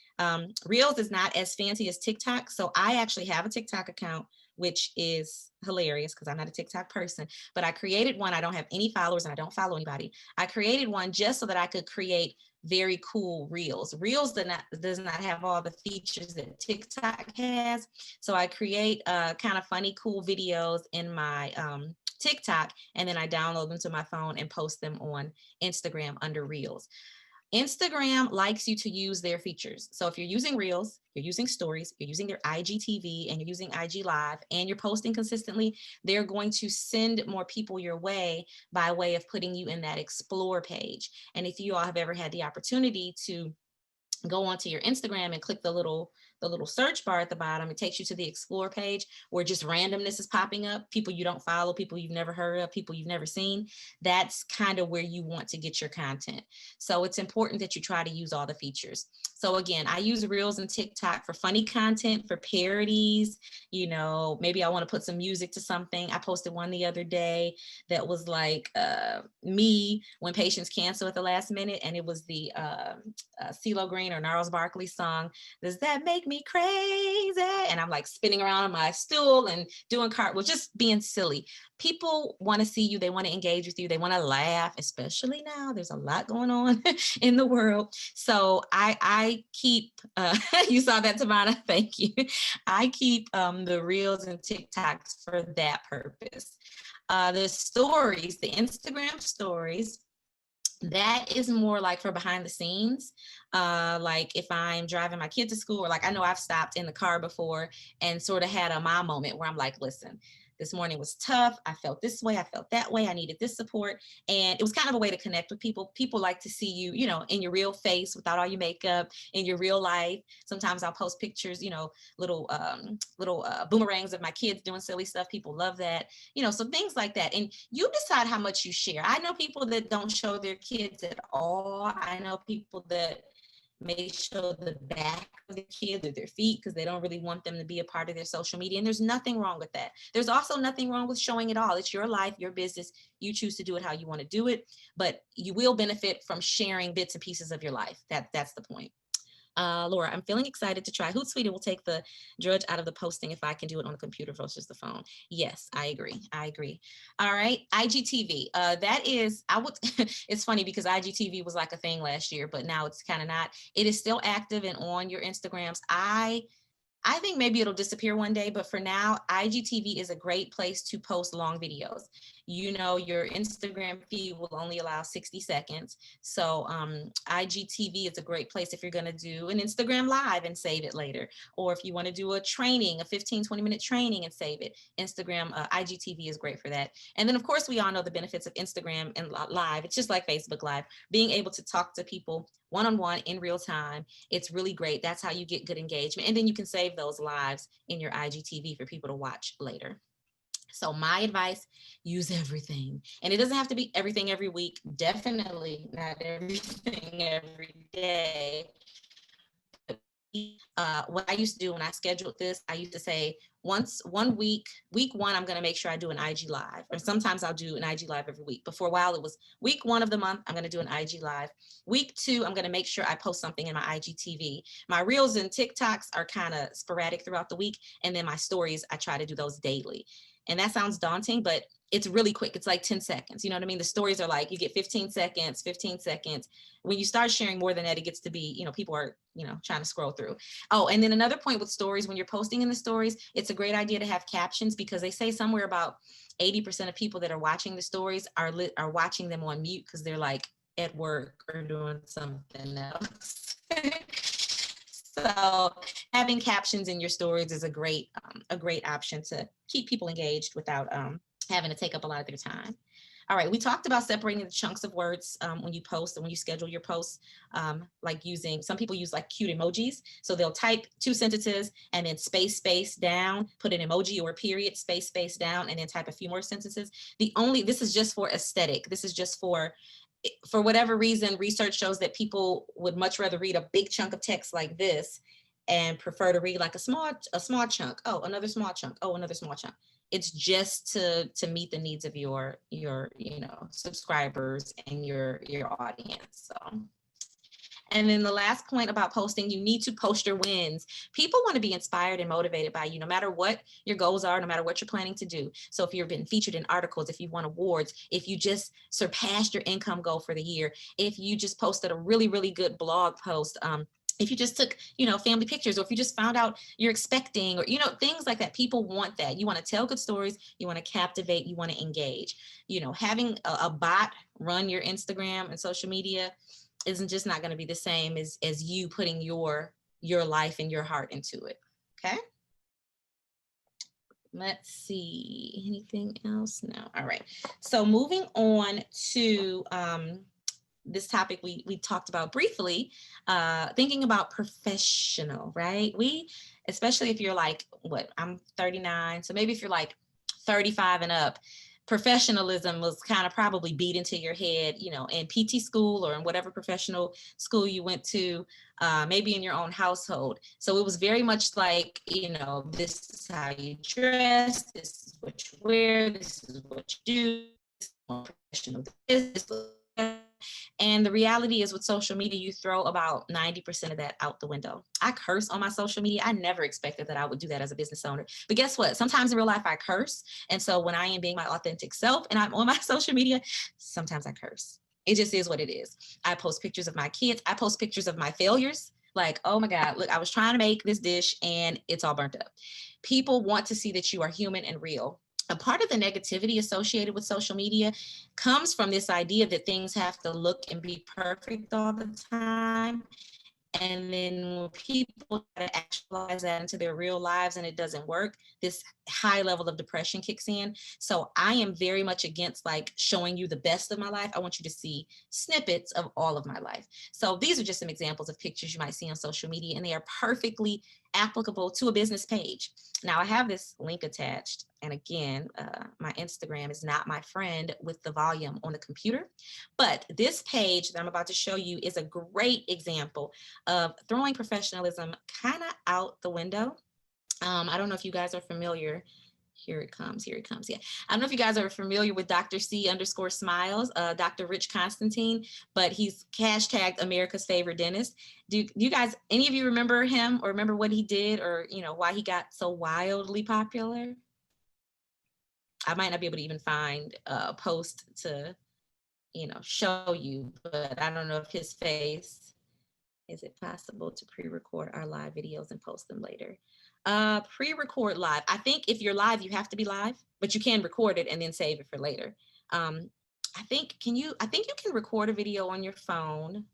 Reels is not as fancy as TikTok. So I actually have a TikTok account, which is hilarious because I'm not a TikTok person, but I created one. I don't have any followers and I don't follow anybody. I created one just so that I could create very cool reels. Reels does not have all the features that TikTok has. So I create kind of funny, cool videos in my TikTok, and then I download them to my phone and post them on Instagram under Reels. Instagram likes you to use their features. So if you're using Reels, you're using Stories, you're using their IGTV, and you're using IG Live, and you're posting consistently, they're going to send more people your way by way of putting you in that Explore page. And if you all have ever had the opportunity to go onto your Instagram and click the little search bar at the bottom, it takes you to the Explore page where just randomness is popping up, people you don't follow, people you've never heard of, people you've never seen. That's kind of where you want to get your content. So it's important that you try to use all the features. So again, I use Reels and TikTok for funny content, for parodies. You know, maybe I want to put some music to something. I posted one the other day that was like me when patients cancel at the last minute, and it was the CeeLo Green or Gnarls Barkley song, "Does That Make Me Crazy?" And I'm like spinning around on my stool and doing cartwheels, just being silly. People want to see you. They want to engage with you. They want to laugh, especially now. There's a lot going on in the world. So I keep, you saw that, TaVona? Thank you. I keep the Reels and TikToks for that purpose. The stories, the Instagram stories, that is more like for behind the scenes. Like if I'm driving my kid to school, or like I know I've stopped in the car before and sort of had a mom moment where I'm like, listen, this morning was tough. I felt this way. I felt that way. I needed this support. And it was kind of a way to connect with people. People like to see you, you know, in your real face without all your makeup, in your real life. Sometimes I'll post pictures, you know, little boomerangs of my kids doing silly stuff. People love that, you know, so things like that. And you decide how much you share. I know people that don't show their kids at all. I know people that may show the back of the kids or their feet because they don't really want them to be a part of their social media. And there's nothing wrong with that. There's also nothing wrong with showing it all. It's your life, your business. You choose to do it how you want to do it, but you will benefit from sharing bits and pieces of your life. That's the point. Laura, I'm feeling excited to try Hootsuite. It will take the drudge out of the posting if I can do it on the computer versus the phone. Yes, I agree. I agree. All right, IGTV. That is, I would, it's funny because IGTV was like a thing last year, but now it's kind of not. It is still active and on your Instagrams. I think maybe it'll disappear one day, but for now, IGTV is a great place to post long videos. You know, your Instagram feed will only allow 60 seconds. So IGTV is a great place if you're gonna do an Instagram live and save it later. Or if you wanna do a training, a 15, 20-minute training and save it. Instagram, IGTV is great for that. And then of course, we all know the benefits of Instagram and live. It's just like Facebook Live, being able to talk to people one-on-one in real time. It's really great. That's how you get good engagement. And then you can save those lives in your IGTV for people to watch later. So my advice, use everything. And it doesn't have to be everything every week. Definitely not everything every day. What I used to do when I scheduled this, I used to say week one, I'm going to make sure I do an IG live, or sometimes I'll do an IG live every week. But for a while it was week one of the month, I'm going to do an IG live. Week two, I'm going to make sure I post something in my IGTV. My Reels and TikToks are kind of sporadic throughout the week. And then my stories, I try to do those daily. And that sounds daunting, but it's really quick. It's like 10 seconds. You know what I mean? The stories are like, you get 15 seconds, 15 seconds. When you start sharing more than that, it gets to be, you know, people are, you know, trying to scroll through. Oh, and then another point with stories, when you're posting in the stories, it's a great idea to have captions, because they say somewhere about 80% of people that are watching the stories are watching them on mute because they're like at work or doing something else. So having captions in your stories is a great option to keep people engaged without having to take up a lot of their time. All right, we talked about separating the chunks of words when you post and when you schedule your posts, like some people use like cute emojis. So they'll type 2 sentences and then space down, put an emoji or a period, space down, and then type a few more sentences. This is just for aesthetic. This is just for whatever reason, research shows that people would much rather read a big chunk of text like this and prefer to read like a small chunk. Oh, another small chunk. Oh, another small chunk. It's just to meet the needs of your subscribers and your audience. So. And then the last point about posting, you need to post your wins. People want to be inspired and motivated by you, no matter what your goals are, no matter what you're planning to do. So if you've been featured in articles, if you've won awards, if you just surpassed your income goal for the year, if you just posted a really, really good blog post, if you just took, family pictures, or if you just found out you're expecting, or, things like that. People want that. You want to tell good stories. You want to captivate. You want to engage. Having a bot run your Instagram and social media isn't just not going to be the same as you putting your life and your heart into it. Okay. Let's see, anything else? No. All right. So moving on to this topic we talked about briefly, thinking about professional, right? Especially if you're like, I'm 39. So maybe if you're like 35 and up, professionalism was kind of probably beat into your head, in PT school or in whatever professional school you went to, maybe in your own household. So it was very much like, this is how you dress, this is what you wear, this is what you do, this is what professional is. And the reality is with social media, you throw about 90% of that out the window. I curse on my social media. I never expected that I would do that as a business owner. But guess what? Sometimes in real life, I curse. And so when I am being my authentic self and I'm on my social media, sometimes I curse. It just is what it is. I post pictures of my kids. I post pictures of my failures. Like, oh my God, look, I was trying to make this dish and it's all burnt up. People want to see that you are human and real. A part of the negativity associated with social media comes from this idea that things have to look and be perfect all the time. And then when people try to actualize that into their real lives and it doesn't work, this high level of depression kicks in. So I am very much against like showing you the best of my life. I want you to see snippets of all of my life. So these are just some examples of pictures you might see on social media, and they are perfectly applicable to a business page. Now I have this link attached. And again, my Instagram is not my friend with the volume on the computer. But this page that I'm about to show you is a great example of throwing professionalism kind of out the window. I don't know if you guys are familiar. Here it comes. Yeah. I don't know if you guys are familiar with Dr. C_Smiles, Dr. Rich Constantine, but he's hashtagged America's favorite dentist. Do you guys, any of you remember him or remember what he did or, why he got so wildly popular? I might not be able to even find a post to, show you, but I don't know if his face, is it possible to pre-record our live videos and post them later? Pre-record live. I think if you're live, you have to be live, but you can record it and then save it for later. I think you can record a video on your phone.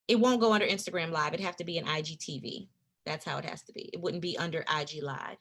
It won't go under Instagram Live. It'd have to be an IGTV. That's how it has to be. It wouldn't be under IG Live.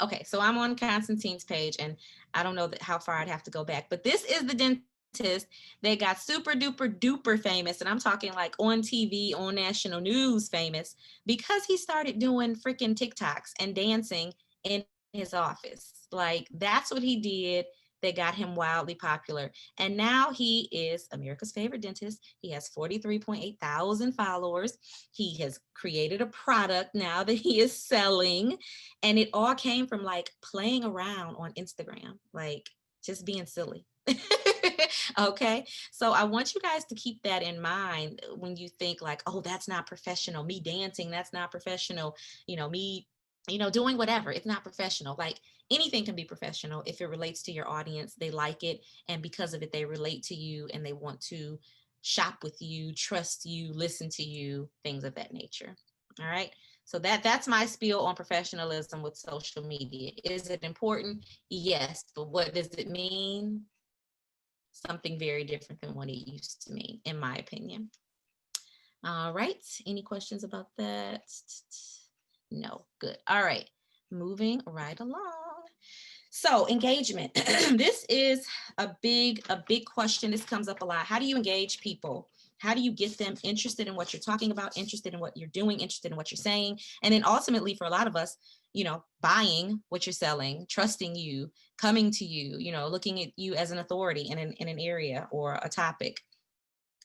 Okay, so I'm on Constantine's page and I don't know how far I'd have to go back, but this is the dentist that got super duper duper famous. And I'm talking like on TV, on national news famous, because he started doing freaking TikToks and dancing in his office. Like that's what he did. They got him wildly popular. And now he is America's favorite dentist. He has 43.8 thousand followers. He has created a product now that he is selling. And it all came from like playing around on Instagram, like just being silly. Okay. So I want you guys to keep that in mind when you think like, oh, that's not professional. Me dancing, that's not professional. Me doing whatever. It's not professional. Like anything can be professional if it relates to your audience. They like it. And because of it, they relate to you and they want to shop with you, trust you, listen to you, things of that nature. All right. So that's my spiel on professionalism with social media. Is it important? Yes. But what does it mean? Something very different than what it used to mean, in my opinion. All right. Any questions about that? No. Good. All right. Moving right along. So engagement. This is a big question. This comes up a lot. How do you engage people? How do you get them interested in what you're talking about, interested in what you're doing, interested in what you're saying? And then ultimately for a lot of us, buying what you're selling, trusting you, coming to you, looking at you as an authority in an area or a topic.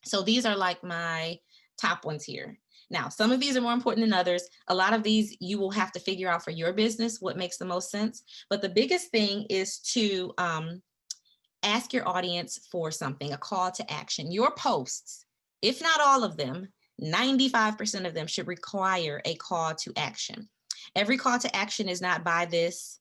So these are like my top ones here. Now, some of these are more important than others. A lot of these you will have to figure out for your business what makes the most sense. But the biggest thing is to ask your audience for something, a call to action. Your posts, if not all of them, 95% of them should require a call to action. Every call to action is not buy this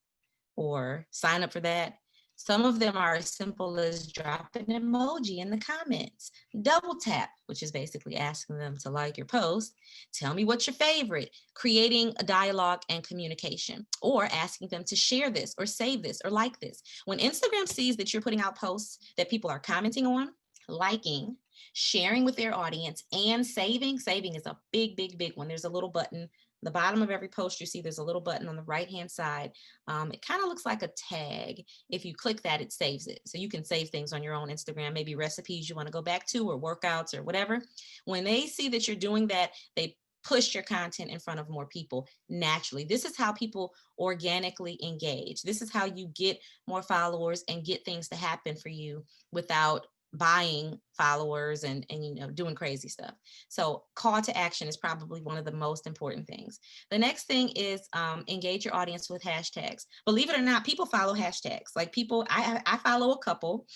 or sign up for that. Some of them are as simple as drop an emoji in the comments, double tap, which is basically asking them to like your post, tell me what's your favorite, creating a dialogue and communication, or asking them to share this or save this or like this. When Instagram sees that you're putting out posts that people are commenting on, liking, sharing with their audience, and saving. Saving is a big, big, big one. There's a little button. The bottom of every post you see, there's a little button on the right hand side. It kind of looks like a tag. If you click that, it saves it. So you can save things on your own Instagram, maybe recipes you want to go back to or workouts or whatever. When they see that you're doing that, they push your content in front of more people naturally. This is how people organically engage. This is how you get more followers and get things to happen for you without buying followers and doing crazy stuff. So call to action is probably one of the most important things. The next thing is engage your audience with hashtags. Believe it or not, people follow hashtags. Like people, I follow a couple.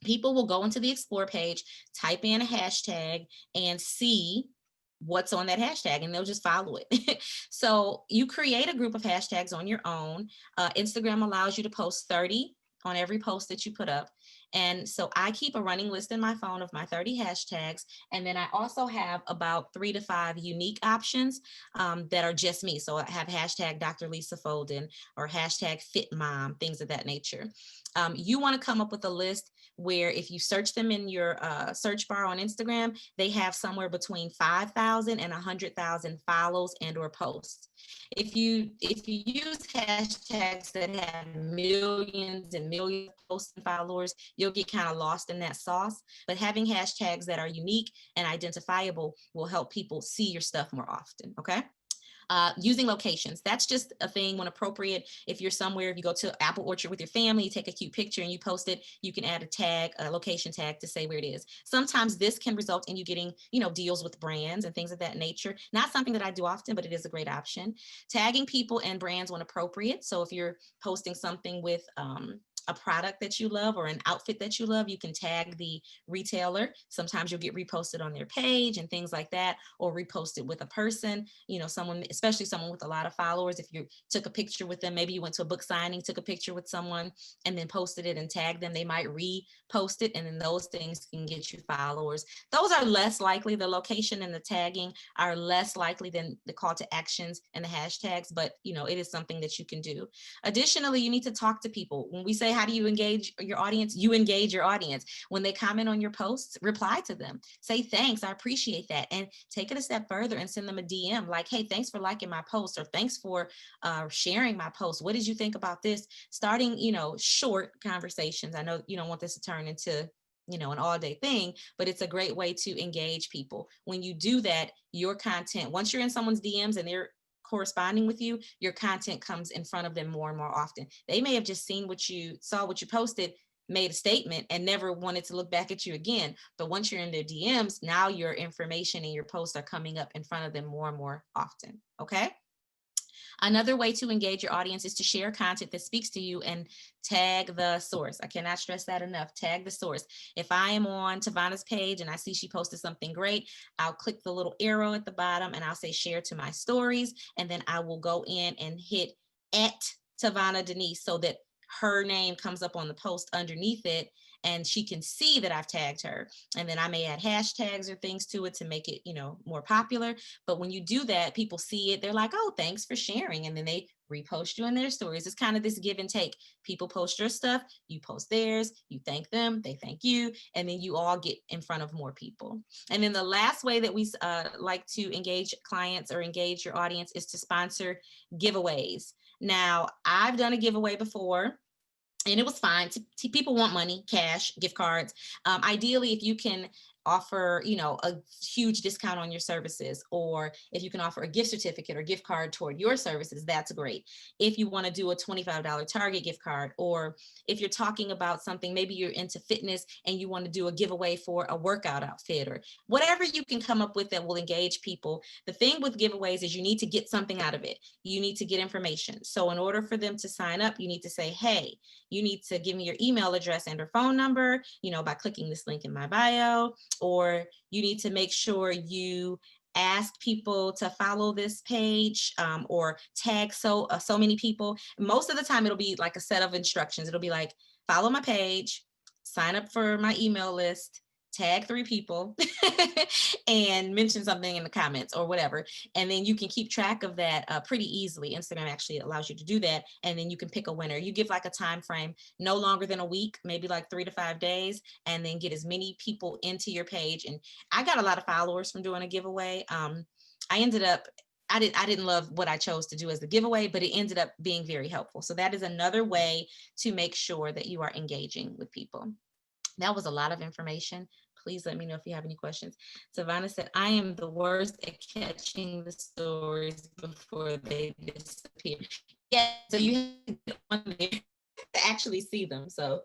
People will go into the explore page, type in a hashtag, and see what's on that hashtag, and they'll just follow it. So you create a group of hashtags on your own. Instagram allows you to post 30 on every post that you put up. And so I keep a running list in my phone of my 30 hashtags. And then I also have about 3 to 5 unique options that are just me. So I have hashtag Dr. Lisa Folden or hashtag Fit Mom, things of that nature. You want to come up with a list where if you search them in your search bar on Instagram, they have somewhere between 5,000 and 100,000 follows and or posts. If you use hashtags that have millions and millions of posts and followers, you'll get kind of lost in that sauce. But having hashtags that are unique and identifiable will help people see your stuff more often, okay? Using locations. That's just a thing when appropriate. If you're somewhere, if you go to Apple Orchard with your family, you take a cute picture and you post it, you can add a tag, a location tag to say where it is. Sometimes this can result in you getting, deals with brands and things of that nature. Not something that I do often, but it is a great option. Tagging people and brands when appropriate. So if you're posting something with a product that you love or an outfit that you love, you can tag the retailer. Sometimes you'll get reposted on their page and things like that, or reposted with a person, someone, especially someone with a lot of followers. If you took a picture with them, maybe you went to a book signing, took a picture with someone and then posted it and tagged them, they might repost it. And then those things can get you followers. Those are less likely. The location and the tagging are less likely than the call to actions and the hashtags, but it is something that you can do. Additionally, you need to talk to people. When we say, how do you engage your audience? You engage your audience. When they comment on your posts, reply to them. Say, thanks, I appreciate that. And take it a step further and send them a DM like, hey, thanks for liking my post, or thanks for sharing my post. What did you think about this? Starting, short conversations. I know you don't want this to turn into an all-day thing, but it's a great way to engage people. When you do that, your content, once you're in someone's DMs and they're corresponding with you, your content comes in front of them more and more often. They may have just seen what you posted, made a statement, and never wanted to look back at you again. But once you're in their DMs, now your information and your posts are coming up in front of them more and more often. Okay. Another way to engage your audience is to share content that speaks to you and tag the source. I cannot stress that enough. Tag the source. If I am on TaVona's page and I see she posted something great, I'll click the little arrow at the bottom and I'll say share to my stories. And then I will go in and hit at TaVona Denise so that her name comes up on the post underneath it and she can see that I've tagged her. And then I may add hashtags or things to it to make it, more popular. But when you do that, people see it. They're like, oh, thanks for sharing. And then they repost you in their stories. It's kind of this give and take. People post your stuff, you post theirs, you thank them, they thank you, and then you all get in front of more people. And then the last way that we like to engage clients or engage your audience is to sponsor giveaways. Now, I've done a giveaway before, and it was fine. People want money, cash, gift cards. Ideally, if you can offer, a huge discount on your services, or if you can offer a gift certificate or gift card toward your services, that's great. If you want to do a $25 Target gift card, or if you're talking about something, maybe you're into fitness and you want to do a giveaway for a workout outfit, or whatever you can come up with that will engage people. The thing with giveaways is you need to get something out of it. You need to get information. So in order for them to sign up, you need to say, hey, you need to give me your email address and or phone number, by clicking this link in my bio, or you need to make sure you ask people to follow this page, or tag so many people. Most of the time, it'll be like a set of instructions. It'll be like, follow my page, sign up for my email list, tag 3 people and mention something in the comments or whatever. And then you can keep track of that pretty easily. Instagram actually allows you to do that. And then you can pick a winner. You give like a time frame, no longer than a week, maybe like 3 to 5 days, and then get as many people into your page. And I got a lot of followers from doing a giveaway. I ended up, I didn't love what I chose to do as the giveaway, but it ended up being very helpful. So that is another way to make sure that you are engaging with people. That was a lot of information. Please let me know if you have any questions. TaVona said, I am the worst at catching the stories before they disappear. Yeah, so you have to get on there to actually see them. So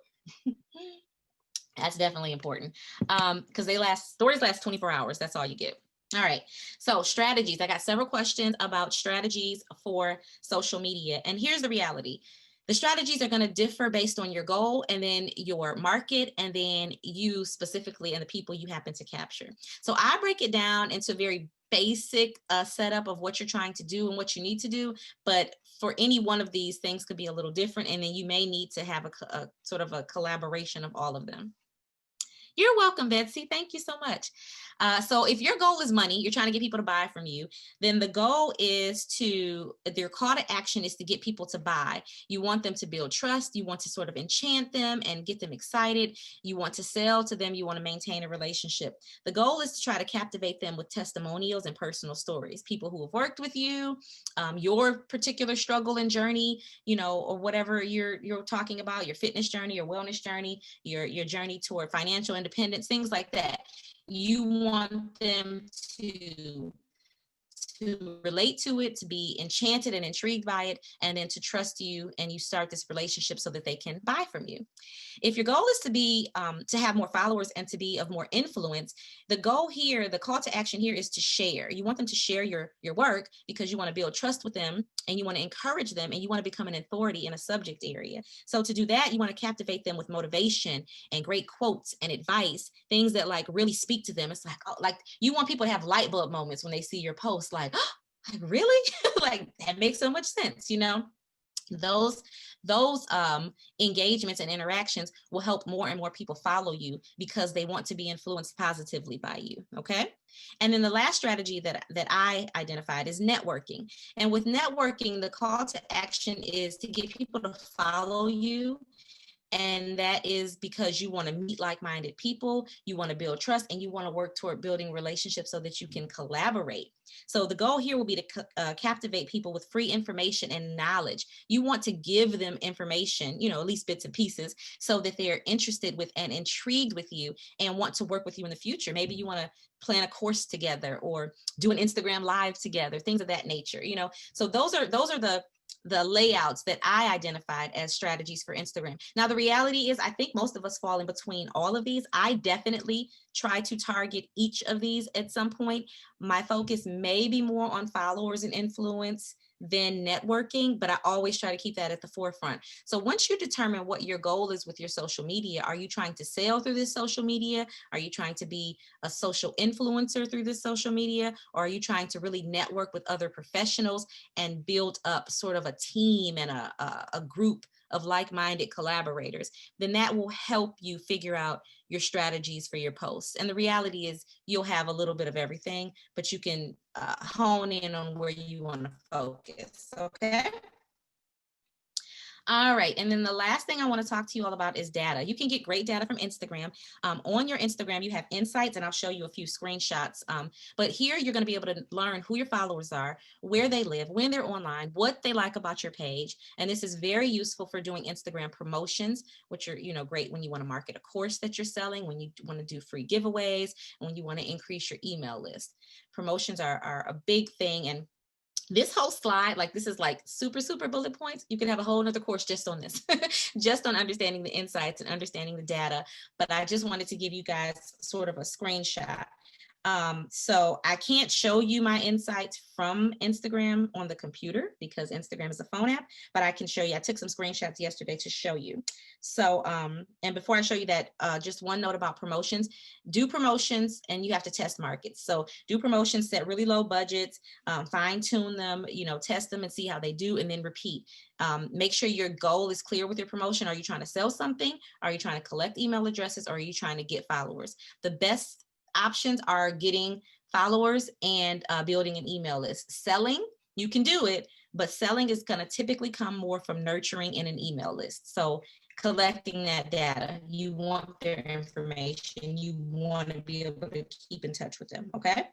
that's definitely important because stories last 24 hours. That's all you get. All right, so strategies. I got several questions about strategies for social media. And here's the reality. The strategies are going to differ based on your goal and then your market and then you specifically and the people you happen to capture. So I break it down into very basic setup of what you're trying to do and what you need to do. But for any one of these, things could be a little different. And then you may need to have a sort of a collaboration of all of them. You're welcome, Betsy. Thank you so much. So if your goal is money, you're trying to get people to buy from you, then the goal is their call to action is to get people to buy. You want them to build trust. You want to sort of enchant them and get them excited. You want to sell to them. You want to maintain a relationship. The goal is to try to captivate them with testimonials and personal stories, people who have worked with you, your particular struggle and journey, or whatever you're talking about, your fitness journey, your wellness journey, your journey toward financial independence, things like that. You want them to relate to it, to be enchanted and intrigued by it, and then to trust you, and you start this relationship so that they can buy from you. If your goal is to be to have more followers and to be of more influence, the goal here, the call to action here is to share. You want them to share your work because you want to build trust with them and you want to encourage them and you want to become an authority in a subject area. So to do that, you want to captivate them with motivation and great quotes and advice, things that like really speak to them. It's like, oh, like you want people to have light bulb moments when they see your post, like really? Like that makes so much sense, those engagements and interactions will help more and more people follow you because they want to be influenced positively by you. Okay. And then the last strategy that I identified is networking. And with networking, the call to action is to get people to follow you. And that is because you want to meet like-minded people, you want to build trust, and you want to work toward building relationships so that you can collaborate. So the goal here will be to captivate people with free information and knowledge. You want to give them information, at least bits and pieces, so that they're interested with and intrigued with you and want to work with you in the future. Maybe you want to plan a course together or do an Instagram live together, things of that nature, So those are the layouts that I identified as strategies for Instagram. Now, the reality is I think most of us fall in between all of these. I definitely try to target each of these at some point. My focus may be more on followers and influence than networking, but I always try to keep that at the forefront. So once you determine what your goal is with your social media, are you trying to sell through this social media? Are you trying to be a social influencer through this social media? Or are you trying to really network with other professionals and build up sort of a team and a group of like-minded collaborators? Then that will help you figure out your strategies for your posts. And the reality is you'll have a little bit of everything, but you can hone in on where you want to focus. Okay. All right. And then the last thing I want to talk to you all about is data. You can get great data from Instagram. On your Instagram, you have insights, and I'll show you a few screenshots. But here you're going to be able to learn who your followers are, where they live, when they're online, what they like about your page. And this is very useful for doing Instagram promotions, which are, great when you want to market a course that you're selling, when you want to do free giveaways, and when you want to increase your email list. Promotions are a big thing. And this whole slide, this is super, super bullet points. You can have a whole nother course just on this, just on understanding the insights and understanding the data. But I just wanted to give you guys sort of a screenshot. So I can't show you my insights from Instagram on the computer because Instagram is a phone app, but I can show you. I took some screenshots yesterday to show you. So, and before I show you that, just one note about promotions. Do promotions and you have to test markets. So do promotions, set really low budgets, fine tune them, test them and see how they do, and then repeat. Make sure your goal is clear with your promotion. Are you trying to sell something? Are you trying to collect email addresses? Or are you trying to get followers? The best options are getting followers and building an email list. Selling, you can do it, but selling is going to typically come more from nurturing in an email list. So collecting that data, you want their information, you want to be able to keep in touch with them, okay?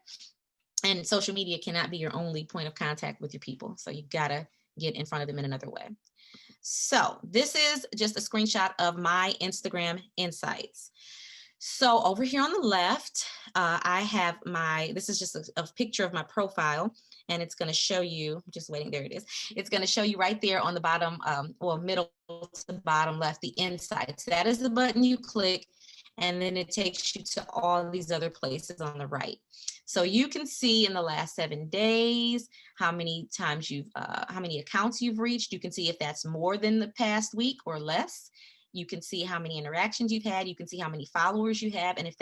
And social media cannot be your only point of contact with your people. So you got to get in front of them in another way. So this is just a screenshot of my Instagram insights. So over here on the left, I have this is just a picture of my profile, and it's going to show you, I'm just waiting, there it is. It's going to show you right there on the bottom, middle to bottom left, the insights. That is the button you click, and then it takes you to all these other places on the right. So you can see in the last 7 days, how many times how many accounts you've reached. You can see if that's more than the past week or less. You can see how many interactions you've had. You can see how many followers you have, and if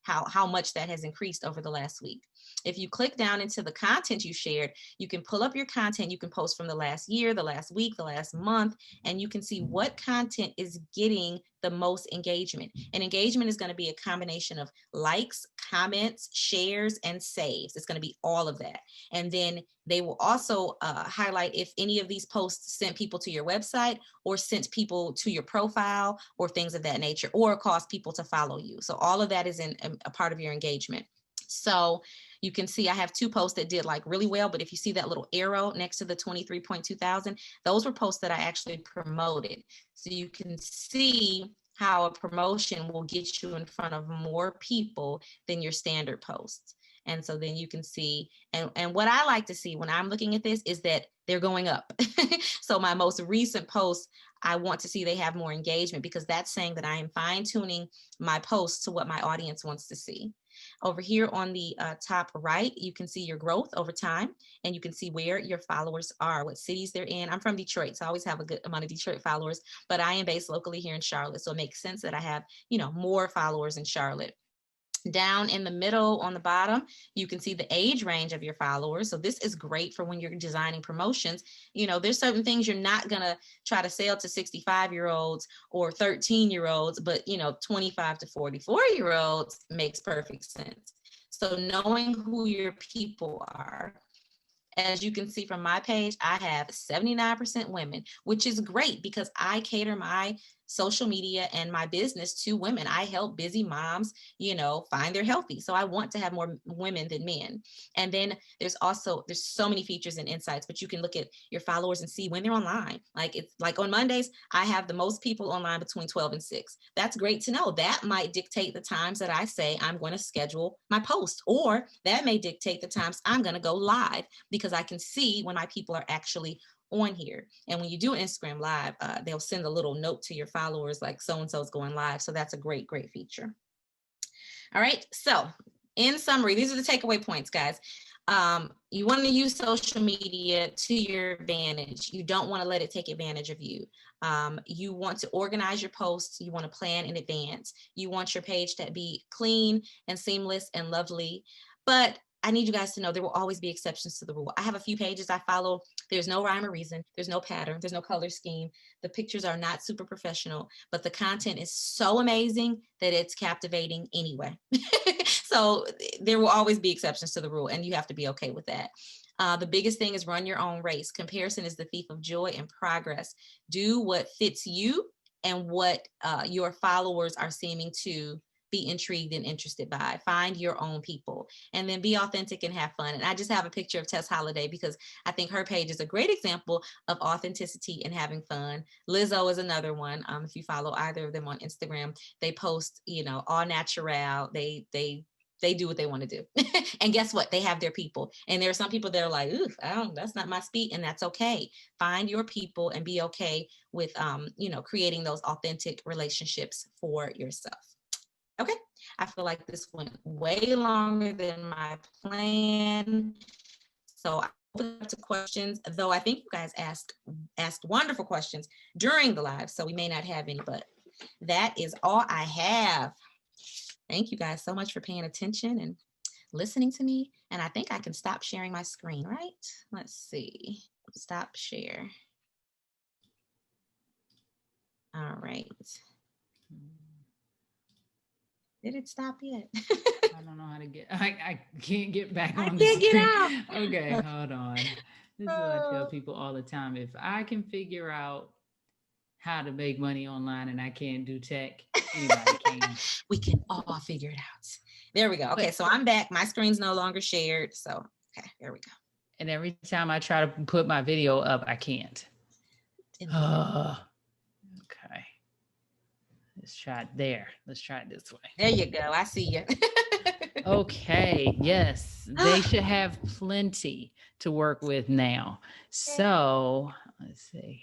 how much that has increased over the last week. If you click down into the content you shared, you can pull up your content. You can post from the last year, the last week, the last month, and you can see what content is getting the most engagement. And engagement is going to be a combination of likes, comments, shares, and saves. It's going to be all of that. And then they will also highlight if any of these posts sent people to your website or sent people to your profile or things of that nature, or caused people to follow you. So all of that is in a part of your engagement. So you can see I have 2 posts that did like really well, but if you see that little arrow next to the 23.2 thousand, those were posts that I actually promoted. So you can see how a promotion will get you in front of more people than your standard posts. And so then you can see, and what I like to see when I'm looking at this is that they're going up. So my most recent posts, I want to see they have more engagement, because that's saying that I am fine tuning my posts to what my audience wants to see. Over here on the top right, you can see your growth over time, and you can see where your followers are, what cities they're in. I'm from Detroit, so I always have a good amount of Detroit followers, but I am based locally here in Charlotte. So it makes sense that I have, more followers in Charlotte. Down in the middle on the bottom, you can see the age range of your followers. So this is great for when you're designing promotions. There's certain things you're not going to try to sell to 65-year-olds or 13-year-olds, but 25 to 44-year-olds makes perfect sense. So knowing who your people are. As you can see from my page, I have 79% women, which is great because I cater my social media and my business to women. I help busy moms, find their healthy. So I want to have more women than men. And then there's so many features and insights, but you can look at your followers and see when they're online. Like it's like on Mondays, I have the most people online between 12 and 6. That's great to know. That might dictate the times that I say I'm going to schedule my post, or that may dictate the times I'm going to go live, because I can see when my people are actually on here. And when you do an Instagram live, they'll send a little note to your followers like so-and-so is going live. So that's a great, great feature. All right. So in summary, these are the takeaway points, guys. You want to use social media to your advantage. You don't want to let it take advantage of you. You want to organize your posts. You want to plan in advance. You want your page to be clean and seamless and lovely. But I need you guys to know there will always be exceptions to the rule. I have a few pages I follow. There's no rhyme or reason. There's no pattern. There's no color scheme. The pictures are not super professional, but the content is so amazing that it's captivating anyway. So there will always be exceptions to the rule, and you have to be okay with that. The biggest thing is run your own race. Comparison is the thief of joy and progress. Do what fits you and what your followers are seeming to be intrigued and interested by. Find your own people, and then be authentic and have fun. And I just have a picture of Tess Holliday because I think her page is a great example of authenticity and having fun. Lizzo is another one. If you follow either of them on Instagram, they post, all natural. They do what they want to do. And guess what? They have their people. And there are some people that are like, ooh, that's not my speed. And that's okay. Find your people and be okay with, creating those authentic relationships for yourself. Okay. I feel like this went way longer than my plan. So I open up to questions, though I think you guys asked wonderful questions during the live, so we may not have any, but that is all I have. Thank you guys so much for paying attention and listening to me. And I think I can stop sharing my screen, right? Let's see. Stop share. All right. Did it stop yet? I don't know how to get, I can't get back on I the can't get screen. out. Okay, hold on. This is what I tell people all the time. If I can figure out how to make money online and I can't do tech, anybody can. We can all figure it out. There we go. Okay, so I'm back. My screen's no longer shared. So, okay, there we go. And every time I try to put my video up, I can't. Okay. Let's try it there. Let's try it this way. There you go. I see you. Okay. Yes. They should have plenty to work with now. So let's see.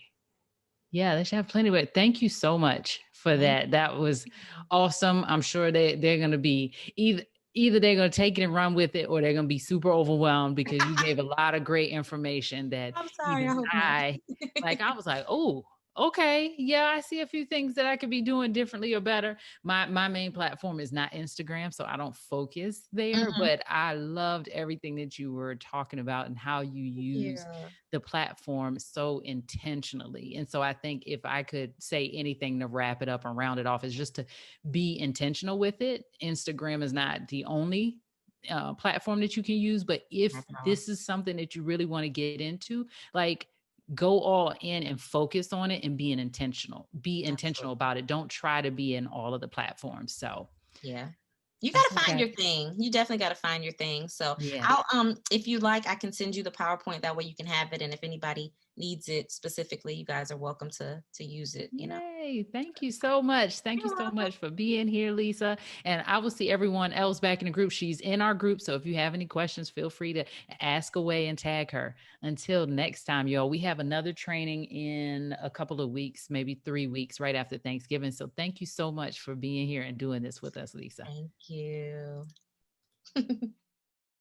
Yeah, they should have plenty. But thank you so much for that. That was awesome. I'm sure they're going to be either they're going to take it and run with it, or they're going to be super overwhelmed because you gave a lot of great information that I'm sorry, even I was like, oh, okay. Yeah, I see a few things that I could be doing differently or better. My main platform is not Instagram, so I don't focus there, but I loved everything that you were talking about and how you use the platform so intentionally. And so I think if I could say anything to wrap it up and round it off, is just to be intentional with it. Instagram is not the only platform that you can use, but if this is something that you really want to get into, like, go all in and focus on it and be intentional about it. Don't try to be in all of the platforms. So yeah, you got to find your thing. You definitely got to find your thing. So I'll, if you like, I can send you the PowerPoint. That way you can have it. And if anybody needs it specifically, you guys are welcome to use it. You know. Yay. Thank you so much. Thank you so much for being here, Lisa. And I will see everyone else back in the group. She's in our group. So if you have any questions, feel free to ask away and tag her. Until next time, y'all, we have another training in a couple of weeks, maybe 3 weeks right after Thanksgiving. So thank you so much for being here and doing this with us, Lisa. Thank you.